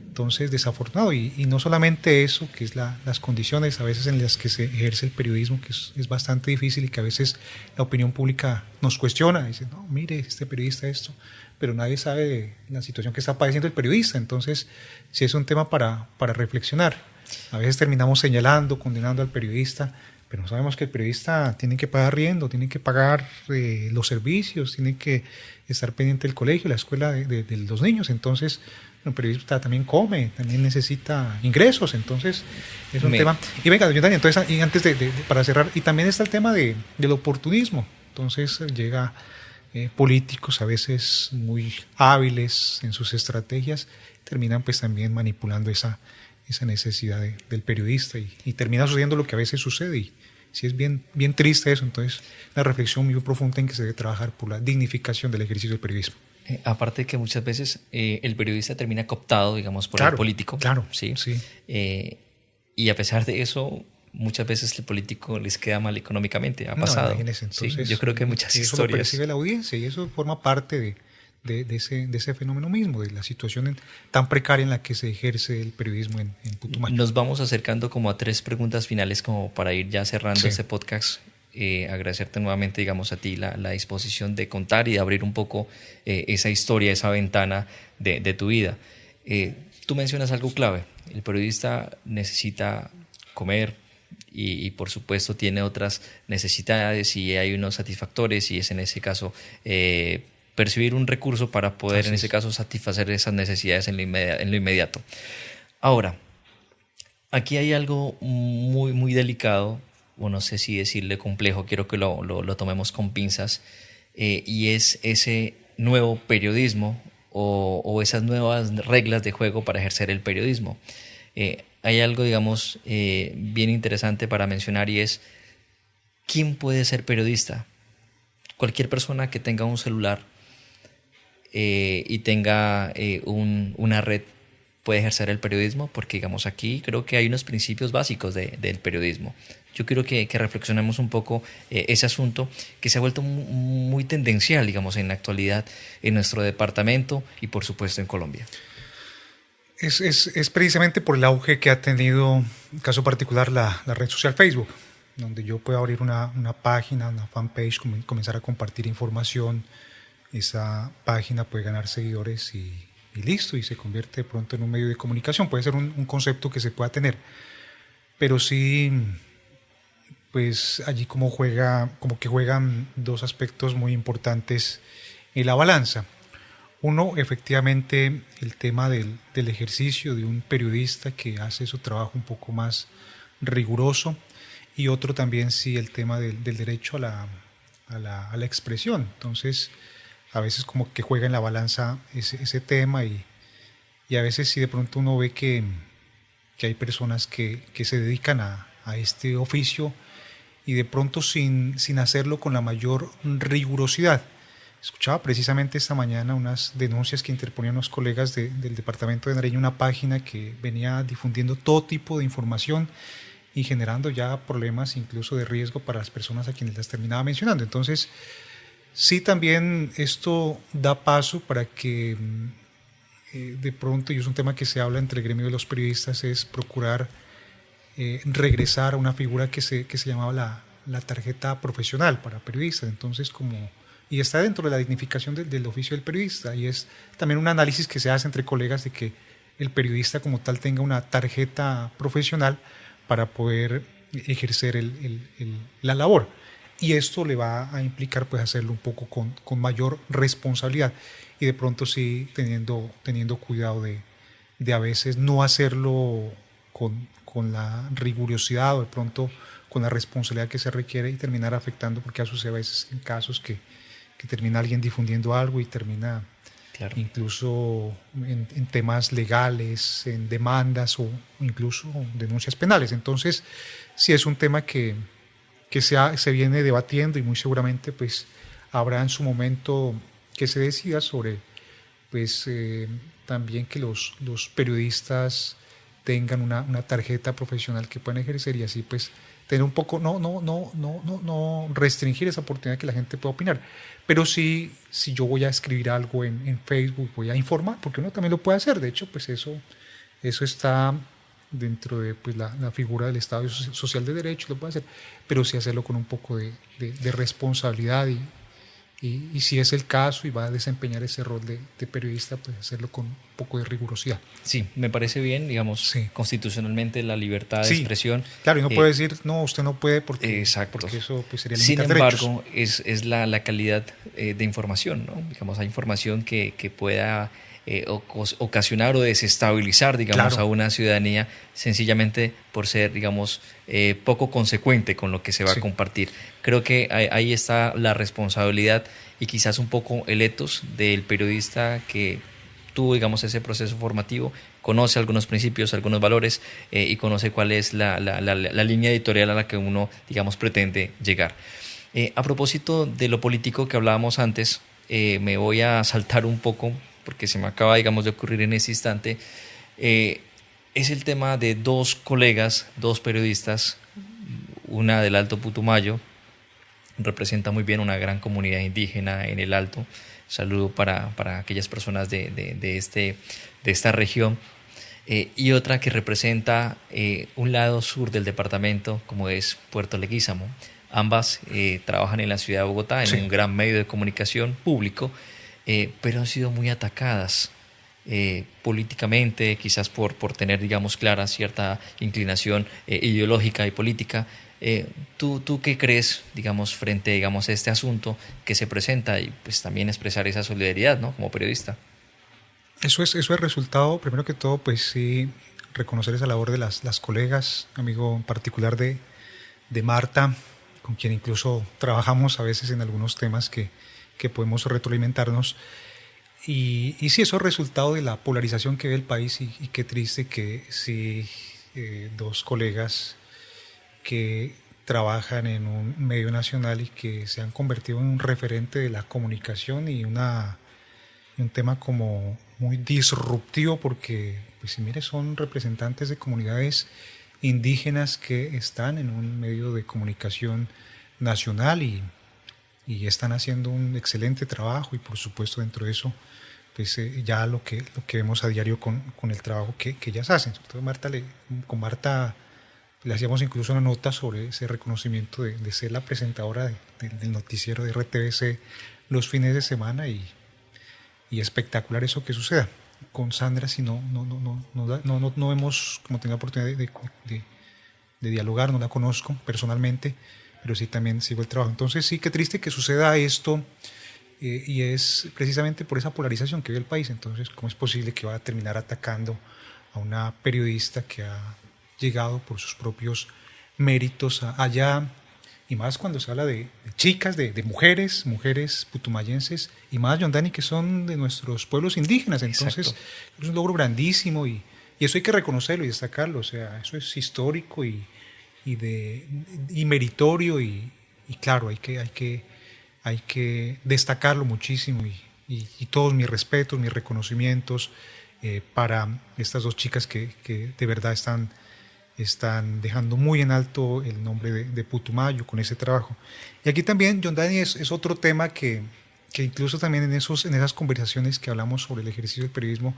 Entonces, desafortunado, y no solamente eso, que es las condiciones a veces en las que se ejerce el periodismo, que es bastante difícil, y que a veces la opinión pública nos cuestiona, dice, no, mire, este periodista esto, pero nadie sabe de la situación que está padeciendo el periodista. Entonces, sí es un tema para reflexionar. A veces terminamos señalando, condenando al periodista, pero no sabemos que el periodista tiene que pagar arriendo, tiene que pagar los servicios, tiene que estar pendiente del colegio, la escuela de los niños. Entonces, el periodista también come, también necesita ingresos. Entonces, es un tema. Y venga, doña Tania, entonces, y antes para cerrar, y también está el tema del oportunismo. Entonces, llega políticos a veces muy hábiles en sus estrategias, terminan pues también manipulando esa necesidad del periodista, y termina sucediendo lo que a veces sucede, y sí es bien triste eso. Entonces, una reflexión muy profunda en que se debe trabajar por la dignificación del ejercicio del periodismo. Aparte que muchas veces el periodista termina cooptado, digamos, por claro, el político. Claro, ¿sí? Sí. y a pesar de eso, muchas veces el político les queda mal económicamente. Ha No, pasado. imagínese, entonces, Sí, yo creo que hay muchas eso lo historias. percibe la audiencia y eso forma parte de ese fenómeno mismo, de la situación tan precaria en la que se ejerce el periodismo en Putumayo. Nos vamos acercando como a 3 preguntas finales como para ir ya cerrando Sí. este podcast. Agradecerte nuevamente, digamos, a ti la disposición de contar y de abrir un poco esa historia, esa ventana de tu vida. Tú mencionas algo clave. El periodista necesita comer y por supuesto tiene otras necesidades y hay unos satisfactores y es en ese caso percibir un recurso para poder Así en ese es. caso satisfacer esas necesidades en lo inmediato. Ahora, aquí hay algo muy, muy delicado, o no sé si decirle complejo, quiero que lo tomemos con pinzas, y es ese nuevo periodismo o esas nuevas reglas de juego para ejercer el periodismo. Hay algo, digamos, bien interesante para mencionar y es, ¿quién puede ser periodista? Cualquier persona que tenga un celular y tenga una red puede ejercer el periodismo, porque digamos aquí creo que hay unos principios básicos del periodismo. Yo quiero que reflexionemos un poco ese asunto que se ha vuelto muy tendencial, digamos, en la actualidad en nuestro departamento y por supuesto en Colombia. Es precisamente por el auge que ha tenido, en caso particular, la red social Facebook, donde yo puedo abrir una página, una fanpage, comenzar a compartir información. Esa página puede ganar seguidores y listo, y se convierte de pronto en un medio de comunicación. Puede ser un concepto que se pueda tener, pero sí, pues allí como que juegan dos aspectos muy importantes en la balanza. Uno, efectivamente, el tema del ejercicio de un periodista que hace su trabajo un poco más riguroso, y otro también, sí, el tema del derecho a la expresión. Entonces, a veces como que juega en la balanza ese tema, y a veces sí de pronto uno ve que hay personas que se dedican a este oficio y de pronto sin hacerlo con la mayor rigurosidad. Escuchaba precisamente esta mañana unas denuncias que interponían los colegas del departamento de Nariño, una página que venía difundiendo todo tipo de información y generando ya problemas incluso de riesgo para las personas a quienes las terminaba mencionando. Entonces, sí, también esto da paso para que de pronto, y es un tema que se habla entre el gremio de los periodistas, es procurar regresar a una figura que se llamaba la tarjeta profesional para periodistas. Entonces, y está dentro de la dignificación del oficio del periodista, y es también un análisis que se hace entre colegas de que el periodista como tal tenga una tarjeta profesional para poder ejercer la labor. Y esto le va a implicar pues hacerlo un poco con mayor responsabilidad, y de pronto sí teniendo cuidado de a veces no hacerlo con la rigurosidad o de pronto con la responsabilidad que se requiere, y terminar afectando, porque ha sucedido a veces en casos que termina alguien difundiendo algo y termina Claro. incluso en temas legales, en demandas o incluso denuncias penales. Entonces, sí es un tema que se viene debatiendo, y muy seguramente pues habrá en su momento que se decida sobre pues también que los periodistas tengan una tarjeta profesional que puedan ejercer, y así pues tener un poco, no restringir esa oportunidad que la gente pueda opinar, pero sí, si yo voy a escribir algo en Facebook, voy a informar, porque uno también lo puede hacer. De hecho, pues eso está dentro de pues, la figura del Estado Social de Derecho, lo puede hacer, pero sí hacerlo con un poco de responsabilidad, y si es el caso y va a desempeñar ese rol de periodista, pues hacerlo con un poco de rigurosidad. Sí, me parece bien, digamos, Sí. constitucionalmente la libertad de Sí, expresión. claro, y no puede decir, no, usted no puede porque Exacto. eso pues, sería Sin limitar derechos. embargo, es la calidad de información, ¿no? Digamos, hay información que pueda ocasionar o desestabilizar, digamos, Claro. a una ciudadanía sencillamente por ser, digamos, poco consecuente con lo que se va Sí. a compartir. Creo que ahí está la responsabilidad y quizás un poco el ethos del periodista que tuvo, digamos, ese proceso formativo, conoce algunos principios, algunos valores y conoce cuál es la línea editorial a la que uno, digamos, pretende llegar. A propósito de lo político que hablábamos antes, me voy a saltar un poco porque se me acaba, digamos, de ocurrir en ese instante. es el tema de dos colegas, dos periodistas, una del Alto Putumayo, representa muy bien una gran comunidad indígena en el Alto. Saludo para aquellas personas de esta región. Y otra que representa un lado sur del departamento, como es Puerto Leguízamo. Ambas trabajan en la ciudad de Bogotá, en un gran medio de comunicación público, pero han sido muy atacadas políticamente, quizás por tener, digamos, clara cierta inclinación ideológica y política. ¿Tú qué crees, digamos, frente, digamos, a este asunto que se presenta y pues también expresar esa solidaridad, ¿no? Como periodista? Eso es resultado, primero que todo, pues sí, reconocer esa labor de las colegas, amigo en particular de Marta, con quien incluso trabajamos a veces en algunos temas que podemos retroalimentarnos. Y sí, eso es resultado de la polarización que ve el país y qué triste que sí, dos colegas que trabajan en un medio nacional y que se han convertido en un referente de la comunicación y un tema como muy disruptivo porque, pues si mire, son representantes de comunidades indígenas que están en un medio de comunicación nacional y están haciendo un excelente trabajo y por supuesto dentro de eso pues ya lo que vemos a diario con el trabajo que ellas hacen. Sobre todo con Marta le hacíamos incluso una nota sobre ese reconocimiento de ser la presentadora del noticiero de RTBC los fines de semana y espectacular eso que suceda. Con Sandra si no hemos como tenido oportunidad de dialogar, no la conozco personalmente, pero sí también sigo el trabajo. Entonces sí, qué triste que suceda esto y es precisamente por esa polarización que vive el país. Entonces, ¿cómo es posible que va a terminar atacando a una periodista que ha llegado por sus propios méritos allá? Y más cuando se habla de chicas, de mujeres putumayenses y más, John Dani, que son de nuestros pueblos indígenas. Entonces, Exacto. es un logro grandísimo y eso hay que reconocerlo y destacarlo. O sea, eso es histórico y meritorio y claro, hay que destacarlo muchísimo y todos mis respetos, mis reconocimientos para estas dos chicas que de verdad están dejando muy en alto el nombre de Putumayo con ese trabajo. Y aquí también, John Dani, es otro tema que incluso también en esas conversaciones que hablamos sobre el ejercicio del periodismo,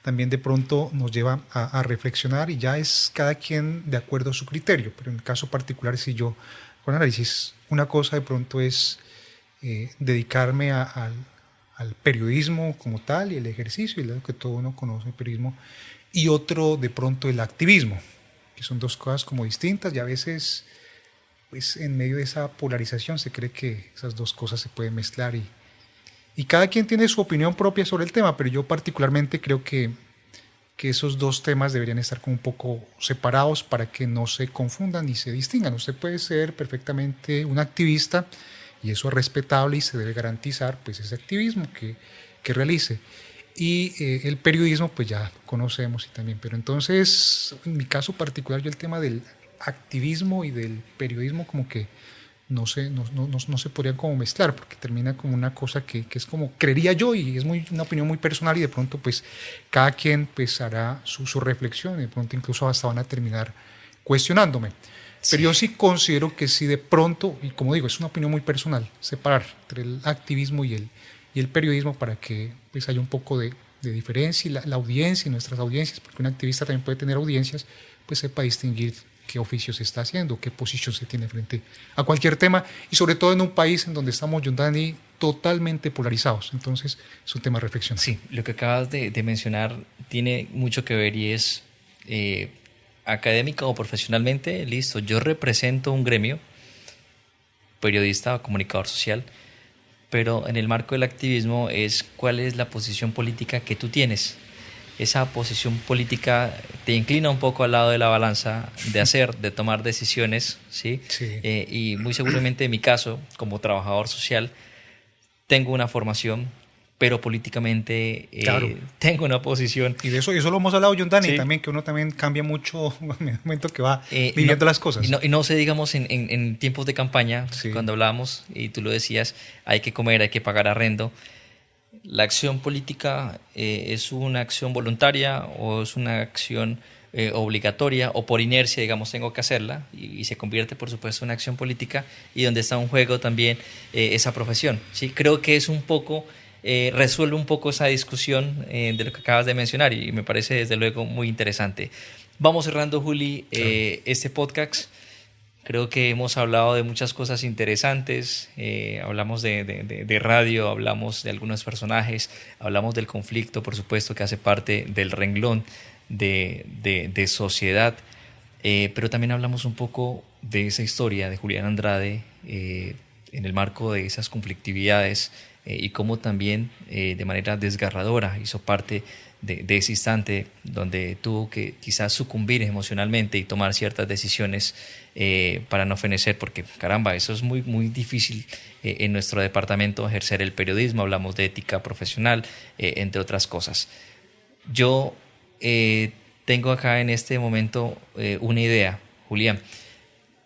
también de pronto nos lleva a reflexionar y ya es cada quien de acuerdo a su criterio. Pero en el caso particular, si yo con análisis, una cosa de pronto es dedicarme al periodismo como tal y el ejercicio, y lo que todo uno conoce el periodismo, y otro de pronto el activismo, que son dos cosas como distintas y a veces pues en medio de esa polarización se cree que esas dos cosas se pueden mezclar y cada quien tiene su opinión propia sobre el tema, pero yo particularmente creo que esos dos temas deberían estar como un poco separados para que no se confundan ni se distingan. Usted puede ser perfectamente un activista y eso es respetable y se debe garantizar pues ese activismo que realice. Y el periodismo pues ya lo conocemos y también, pero entonces en mi caso particular yo el tema del activismo y del periodismo como que no se podrían como mezclar porque termina como una cosa que es como creería yo y es una opinión muy personal y de pronto pues cada quien pues hará su reflexión y de pronto incluso hasta van a terminar cuestionándome. Sí. Pero yo sí considero que si de pronto, y como digo, es una opinión muy personal, separar entre el activismo y el periodismo para que pues haya un poco de diferencia y la audiencia y nuestras audiencias, porque un activista también puede tener audiencias, pues sepa distinguir qué oficio se está haciendo, qué posición se tiene frente a cualquier tema y sobre todo en un país en donde estamos, John Dani, totalmente polarizados. Entonces es un tema de reflexión. Sí, lo que acabas de mencionar tiene mucho que ver y es académica o profesionalmente, listo, yo represento un gremio, periodista o comunicador social, pero en el marco del activismo es cuál es la posición política que tú tienes. Esa posición política te inclina un poco al lado de la balanza de hacer, de tomar decisiones, ¿sí? Sí. Y muy seguramente en mi caso, como trabajador social, tengo una formación, pero políticamente Claro. tengo una posición. Y de eso lo hemos hablado, John Dani, Sí. también, que uno también cambia mucho en el momento que va No, viviendo las cosas. y no sé, digamos, en tiempos de campaña, Sí. cuando hablábamos, y tú lo decías, hay que comer, hay que pagar arrendo. ¿La acción política es una acción voluntaria o es una acción obligatoria o por inercia, digamos, tengo que hacerla y se convierte, por supuesto, en una acción política y donde está en juego también esa profesión. ¿Sí? Creo que es un poco, resuelve un poco esa discusión de lo que acabas de mencionar y me parece desde luego muy interesante. Vamos cerrando, Juli, este podcast. Creo que hemos hablado de muchas cosas interesantes, hablamos de radio, hablamos de algunos personajes, hablamos del conflicto, por supuesto, que hace parte del renglón de sociedad, pero también hablamos un poco de esa historia de Julián Andrade en el marco de esas conflictividades y cómo también de manera desgarradora hizo parte de ese instante donde tuvo que quizás sucumbir emocionalmente y tomar ciertas decisiones para no fenecer, porque caramba, eso es muy, muy difícil en nuestro departamento ejercer el periodismo, hablamos de ética profesional, entre otras cosas. Yo tengo acá en este momento una idea, Julián.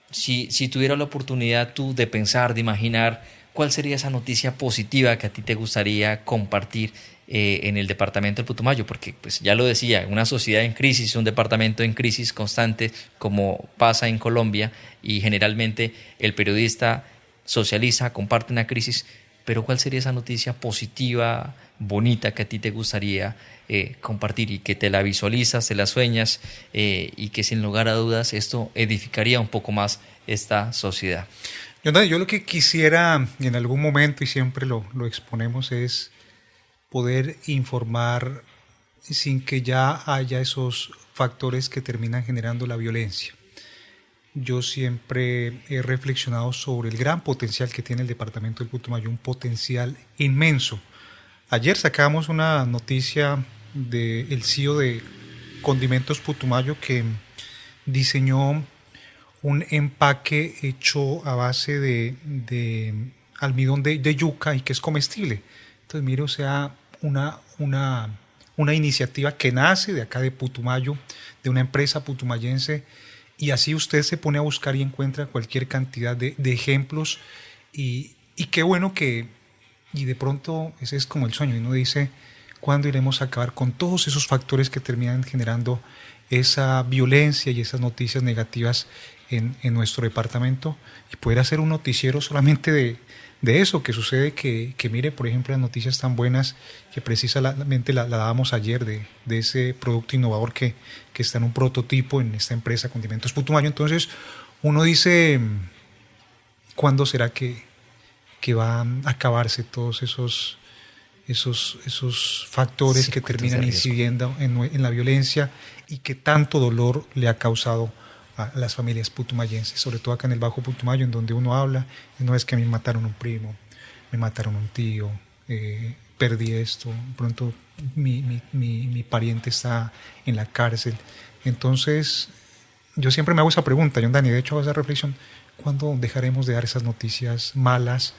Si tuviera la oportunidad tú de pensar, de imaginar, ¿cuál sería esa noticia positiva que a ti te gustaría compartir en el departamento del Putumayo? Porque pues ya lo decía, una sociedad en crisis, un departamento en crisis constante como pasa en Colombia y generalmente el periodista socializa, comparte una crisis, pero ¿cuál sería esa noticia positiva, bonita que a ti te gustaría compartir y que te la visualizas, te la sueñas y que sin lugar a dudas esto edificaría un poco más esta sociedad? Yo lo que quisiera en algún momento, y siempre lo exponemos, es poder informar sin que ya haya esos factores que terminan generando la violencia. Yo siempre he reflexionado sobre el gran potencial que tiene el departamento del Putumayo, un potencial inmenso. Ayer sacamos una noticia del CEO de Condimentos Putumayo que diseñó un empaque hecho a base de almidón de yuca y que es comestible. Entonces, mire, o sea, una iniciativa que nace de acá de Putumayo, de una empresa putumayense, y así usted se pone a buscar y encuentra cualquier cantidad de ejemplos y qué bueno que, y de pronto ese es como el sueño, y uno dice, ¿cuándo iremos a acabar con todos esos factores que terminan generando esa violencia y esas noticias negativas en nuestro departamento y poder hacer un noticiero solamente de eso que sucede, que mire, por ejemplo, las noticias tan buenas que precisamente la dábamos ayer de ese producto innovador que está en un prototipo en esta empresa Condimentos Putumayo? Entonces uno dice, ¿cuándo será que van a acabarse todos esos factores que terminan incidiendo en la violencia y que tanto dolor le ha causado a las familias putumayenses, sobre todo acá en el Bajo Putumayo, en donde uno habla, no es que a mí me mataron un primo, me mataron un tío, perdí esto, pronto mi pariente está en la cárcel. Entonces, yo siempre me hago esa pregunta, John Dani, de hecho hago esa reflexión, ¿cuándo dejaremos de dar esas noticias malas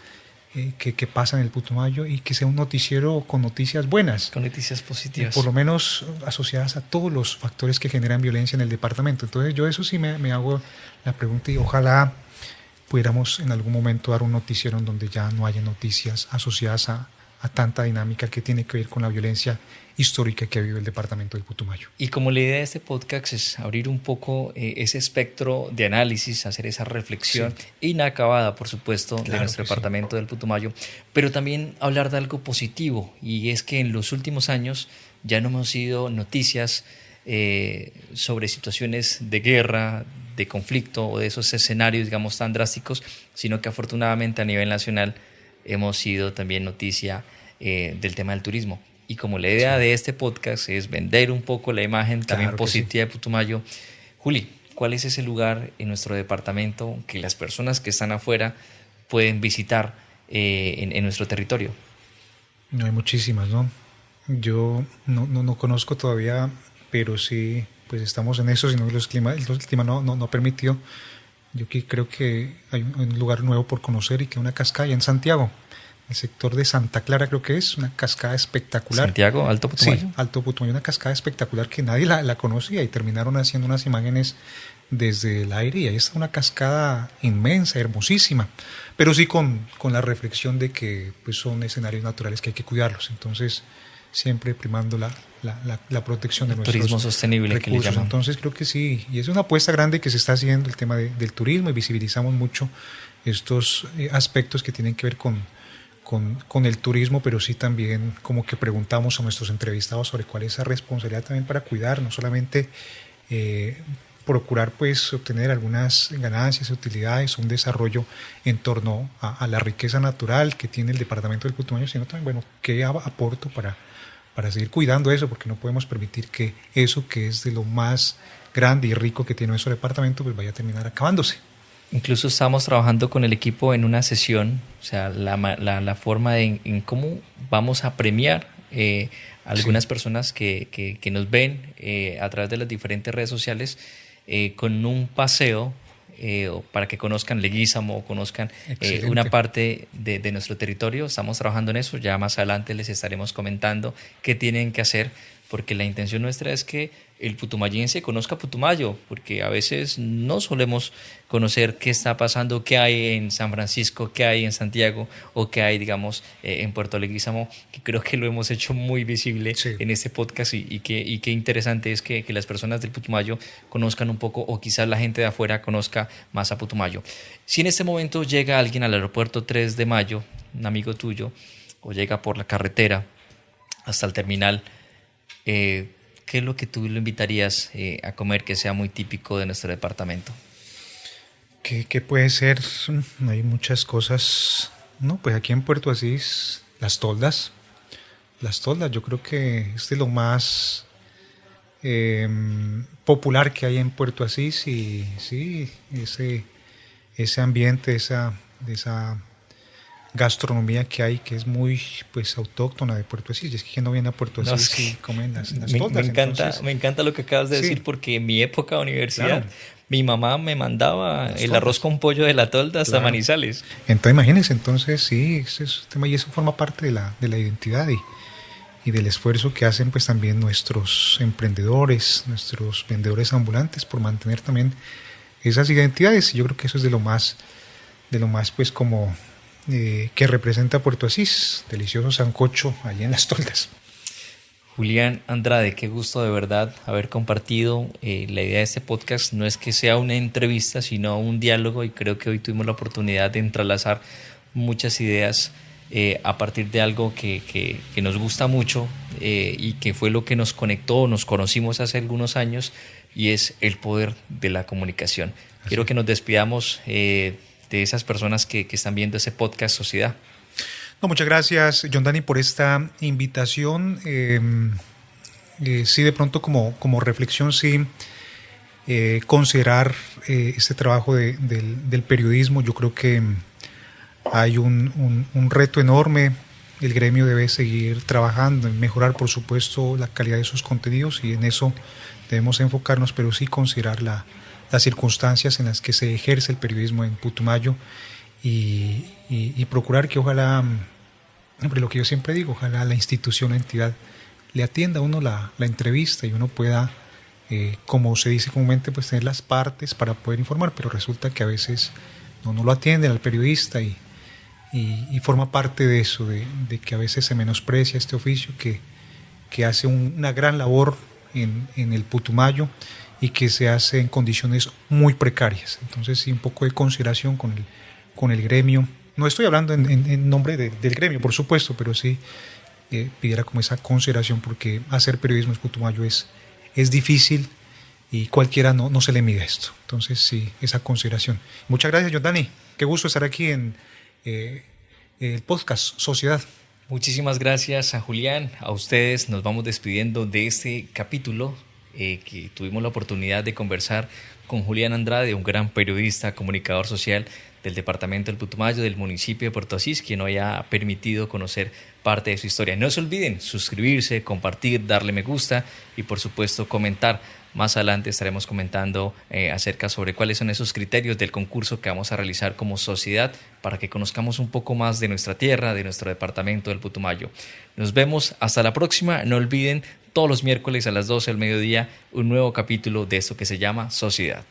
que pasan en el Putumayo y que sea un noticiero con noticias buenas? Con noticias positivas. Por lo menos asociadas a todos los factores que generan violencia en el departamento. Entonces yo eso sí me hago la pregunta y ojalá pudiéramos en algún momento dar un noticiero en donde ya no haya noticias asociadas a tanta dinámica que tiene que ver con la violencia histórica que ha vivido el departamento del Putumayo. Y como la idea de este podcast es abrir un poco ese espectro de análisis, hacer esa reflexión inacabada, por supuesto, claro, de nuestro departamento del Putumayo, pero también hablar de algo positivo, y es que en los últimos años ya no hemos sido noticias sobre situaciones de guerra, de conflicto o de esos escenarios, digamos, tan drásticos, sino que afortunadamente a nivel nacional hemos sido también noticia del tema del turismo. Y como la idea de este podcast es vender un poco la imagen también positiva de Putumayo, Juli, ¿cuál es ese lugar en nuestro departamento que las personas que están afuera pueden visitar en nuestro territorio? No, hay muchísimas, ¿no? Yo no conozco todavía, pero sí, pues estamos en eso, sino que el clima no permitió. Yo creo que hay un lugar nuevo por conocer y que una cascada en Santiago, el sector de Santa Clara creo que es, una cascada espectacular. ¿Santiago? ¿Alto Putumayo? Sí, Alto Putumayo, una cascada espectacular que nadie la conocía y terminaron haciendo unas imágenes desde el aire y ahí está una cascada inmensa, hermosísima, pero sí con la reflexión de que pues, son escenarios naturales que hay que cuidarlos. Entonces siempre primando la protección de nuestros turismo sostenible recursos. Que le llaman. Entonces creo que sí, y es una apuesta grande que se está haciendo el tema del turismo, y visibilizamos mucho estos aspectos que tienen que ver con el turismo, pero sí también como que preguntamos a nuestros entrevistados sobre cuál es esa responsabilidad también para cuidar, no solamente procurar pues obtener algunas ganancias, utilidades, un desarrollo en torno a la riqueza natural que tiene el departamento del Putumayo, sino también, bueno, qué aporto para seguir cuidando eso, porque no podemos permitir que eso que es de lo más grande y rico que tiene nuestro departamento pues vaya a terminar acabándose. Incluso estamos trabajando con el equipo en una sesión, o sea, la forma en cómo vamos a premiar algunas personas que nos ven a través de las diferentes redes sociales con un paseo para que conozcan Leguízamo, conozcan una parte de nuestro territorio. Estamos trabajando en eso, ya más adelante les estaremos comentando qué tienen que hacer, porque la intención nuestra es que el putumayense conozca Putumayo, porque a veces no solemos conocer qué está pasando, qué hay en San Francisco, qué hay en Santiago o qué hay, digamos, en Puerto Leguízamo, que creo que lo hemos hecho muy visible en este podcast y qué interesante es que las personas del Putumayo conozcan un poco, o quizás la gente de afuera conozca más a Putumayo. Si en este momento llega alguien al aeropuerto 3 de Mayo, un amigo tuyo, o llega por la carretera hasta el terminal, ¿qué es lo que tú lo invitarías a comer que sea muy típico de nuestro departamento? ¿Qué puede ser? Hay muchas cosas. No, pues aquí en Puerto Asís, las toldas. Las toldas, yo creo que es de lo más popular que hay en Puerto Asís, y sí, ese ambiente, esa gastronomía que hay, que es muy pues autóctona de Puerto Asís. Y es que quien no viene a Puerto Asís y come en las toldas. Me encanta lo que acabas de decir, porque en mi época de universidad, mi mamá me mandaba el arroz con pollo de la tolda hasta Manizales. Entonces imagínense, entonces sí, ese es un tema, y eso forma parte de la identidad y del esfuerzo que hacen pues también nuestros emprendedores, nuestros vendedores ambulantes, por mantener también esas identidades. Y yo creo que eso es de lo más pues como que representa Puerto Asís, delicioso sancocho allí en las toldas. Julián Andrade, qué gusto de verdad haber compartido. La idea de este podcast no es que sea una entrevista, sino un diálogo, y creo que hoy tuvimos la oportunidad de entrelazar muchas ideas a partir de algo que nos gusta mucho y que fue lo que nos conectó, nos conocimos hace algunos años, y es el poder de la comunicación. Quiero que nos despidamos de esas personas que están viendo ese podcast Sociedad. No, muchas gracias, John Dani, por esta invitación. Sí, de pronto como reflexión, sí, considerar este trabajo del periodismo. Yo creo que hay un reto enorme. El gremio debe seguir trabajando en mejorar, por supuesto, la calidad de sus contenidos, y en eso debemos enfocarnos, pero sí considerar las circunstancias en las que se ejerce el periodismo en Putumayo, y procurar que ojalá, lo que yo siempre digo, ojalá la institución, la entidad le atienda a uno la entrevista, y uno pueda, como se dice comúnmente, pues tener las partes para poder informar, pero resulta que a veces no lo atienden al periodista, y forma parte de eso, de que a veces se menosprecia este oficio que hace una gran labor en el Putumayo, y que se hace en condiciones muy precarias. Entonces sí, un poco de consideración con el gremio. No estoy hablando en nombre del gremio, por supuesto, pero sí pidiera como esa consideración, porque hacer periodismo en Putumayo es difícil, y cualquiera no se le mide esto. Entonces sí, esa consideración. Muchas gracias, John Dani. Qué gusto estar aquí en el podcast Sociedad. Muchísimas gracias a Julián, a ustedes. Nos vamos despidiendo de este capítulo que tuvimos la oportunidad de conversar con Julián Andrade, un gran periodista, comunicador social del departamento del Putumayo, del municipio de Puerto Asís, quien hoy ha permitido conocer parte de su historia. No se olviden suscribirse, compartir, darle me gusta y por supuesto comentar. Más adelante estaremos comentando acerca sobre cuáles son esos criterios del concurso que vamos a realizar como sociedad, para que conozcamos un poco más de nuestra tierra, de nuestro departamento del Putumayo. Nos vemos hasta la próxima. No olviden, todos los miércoles a las 12 del mediodía, un nuevo capítulo de esto que se llama Sociedad.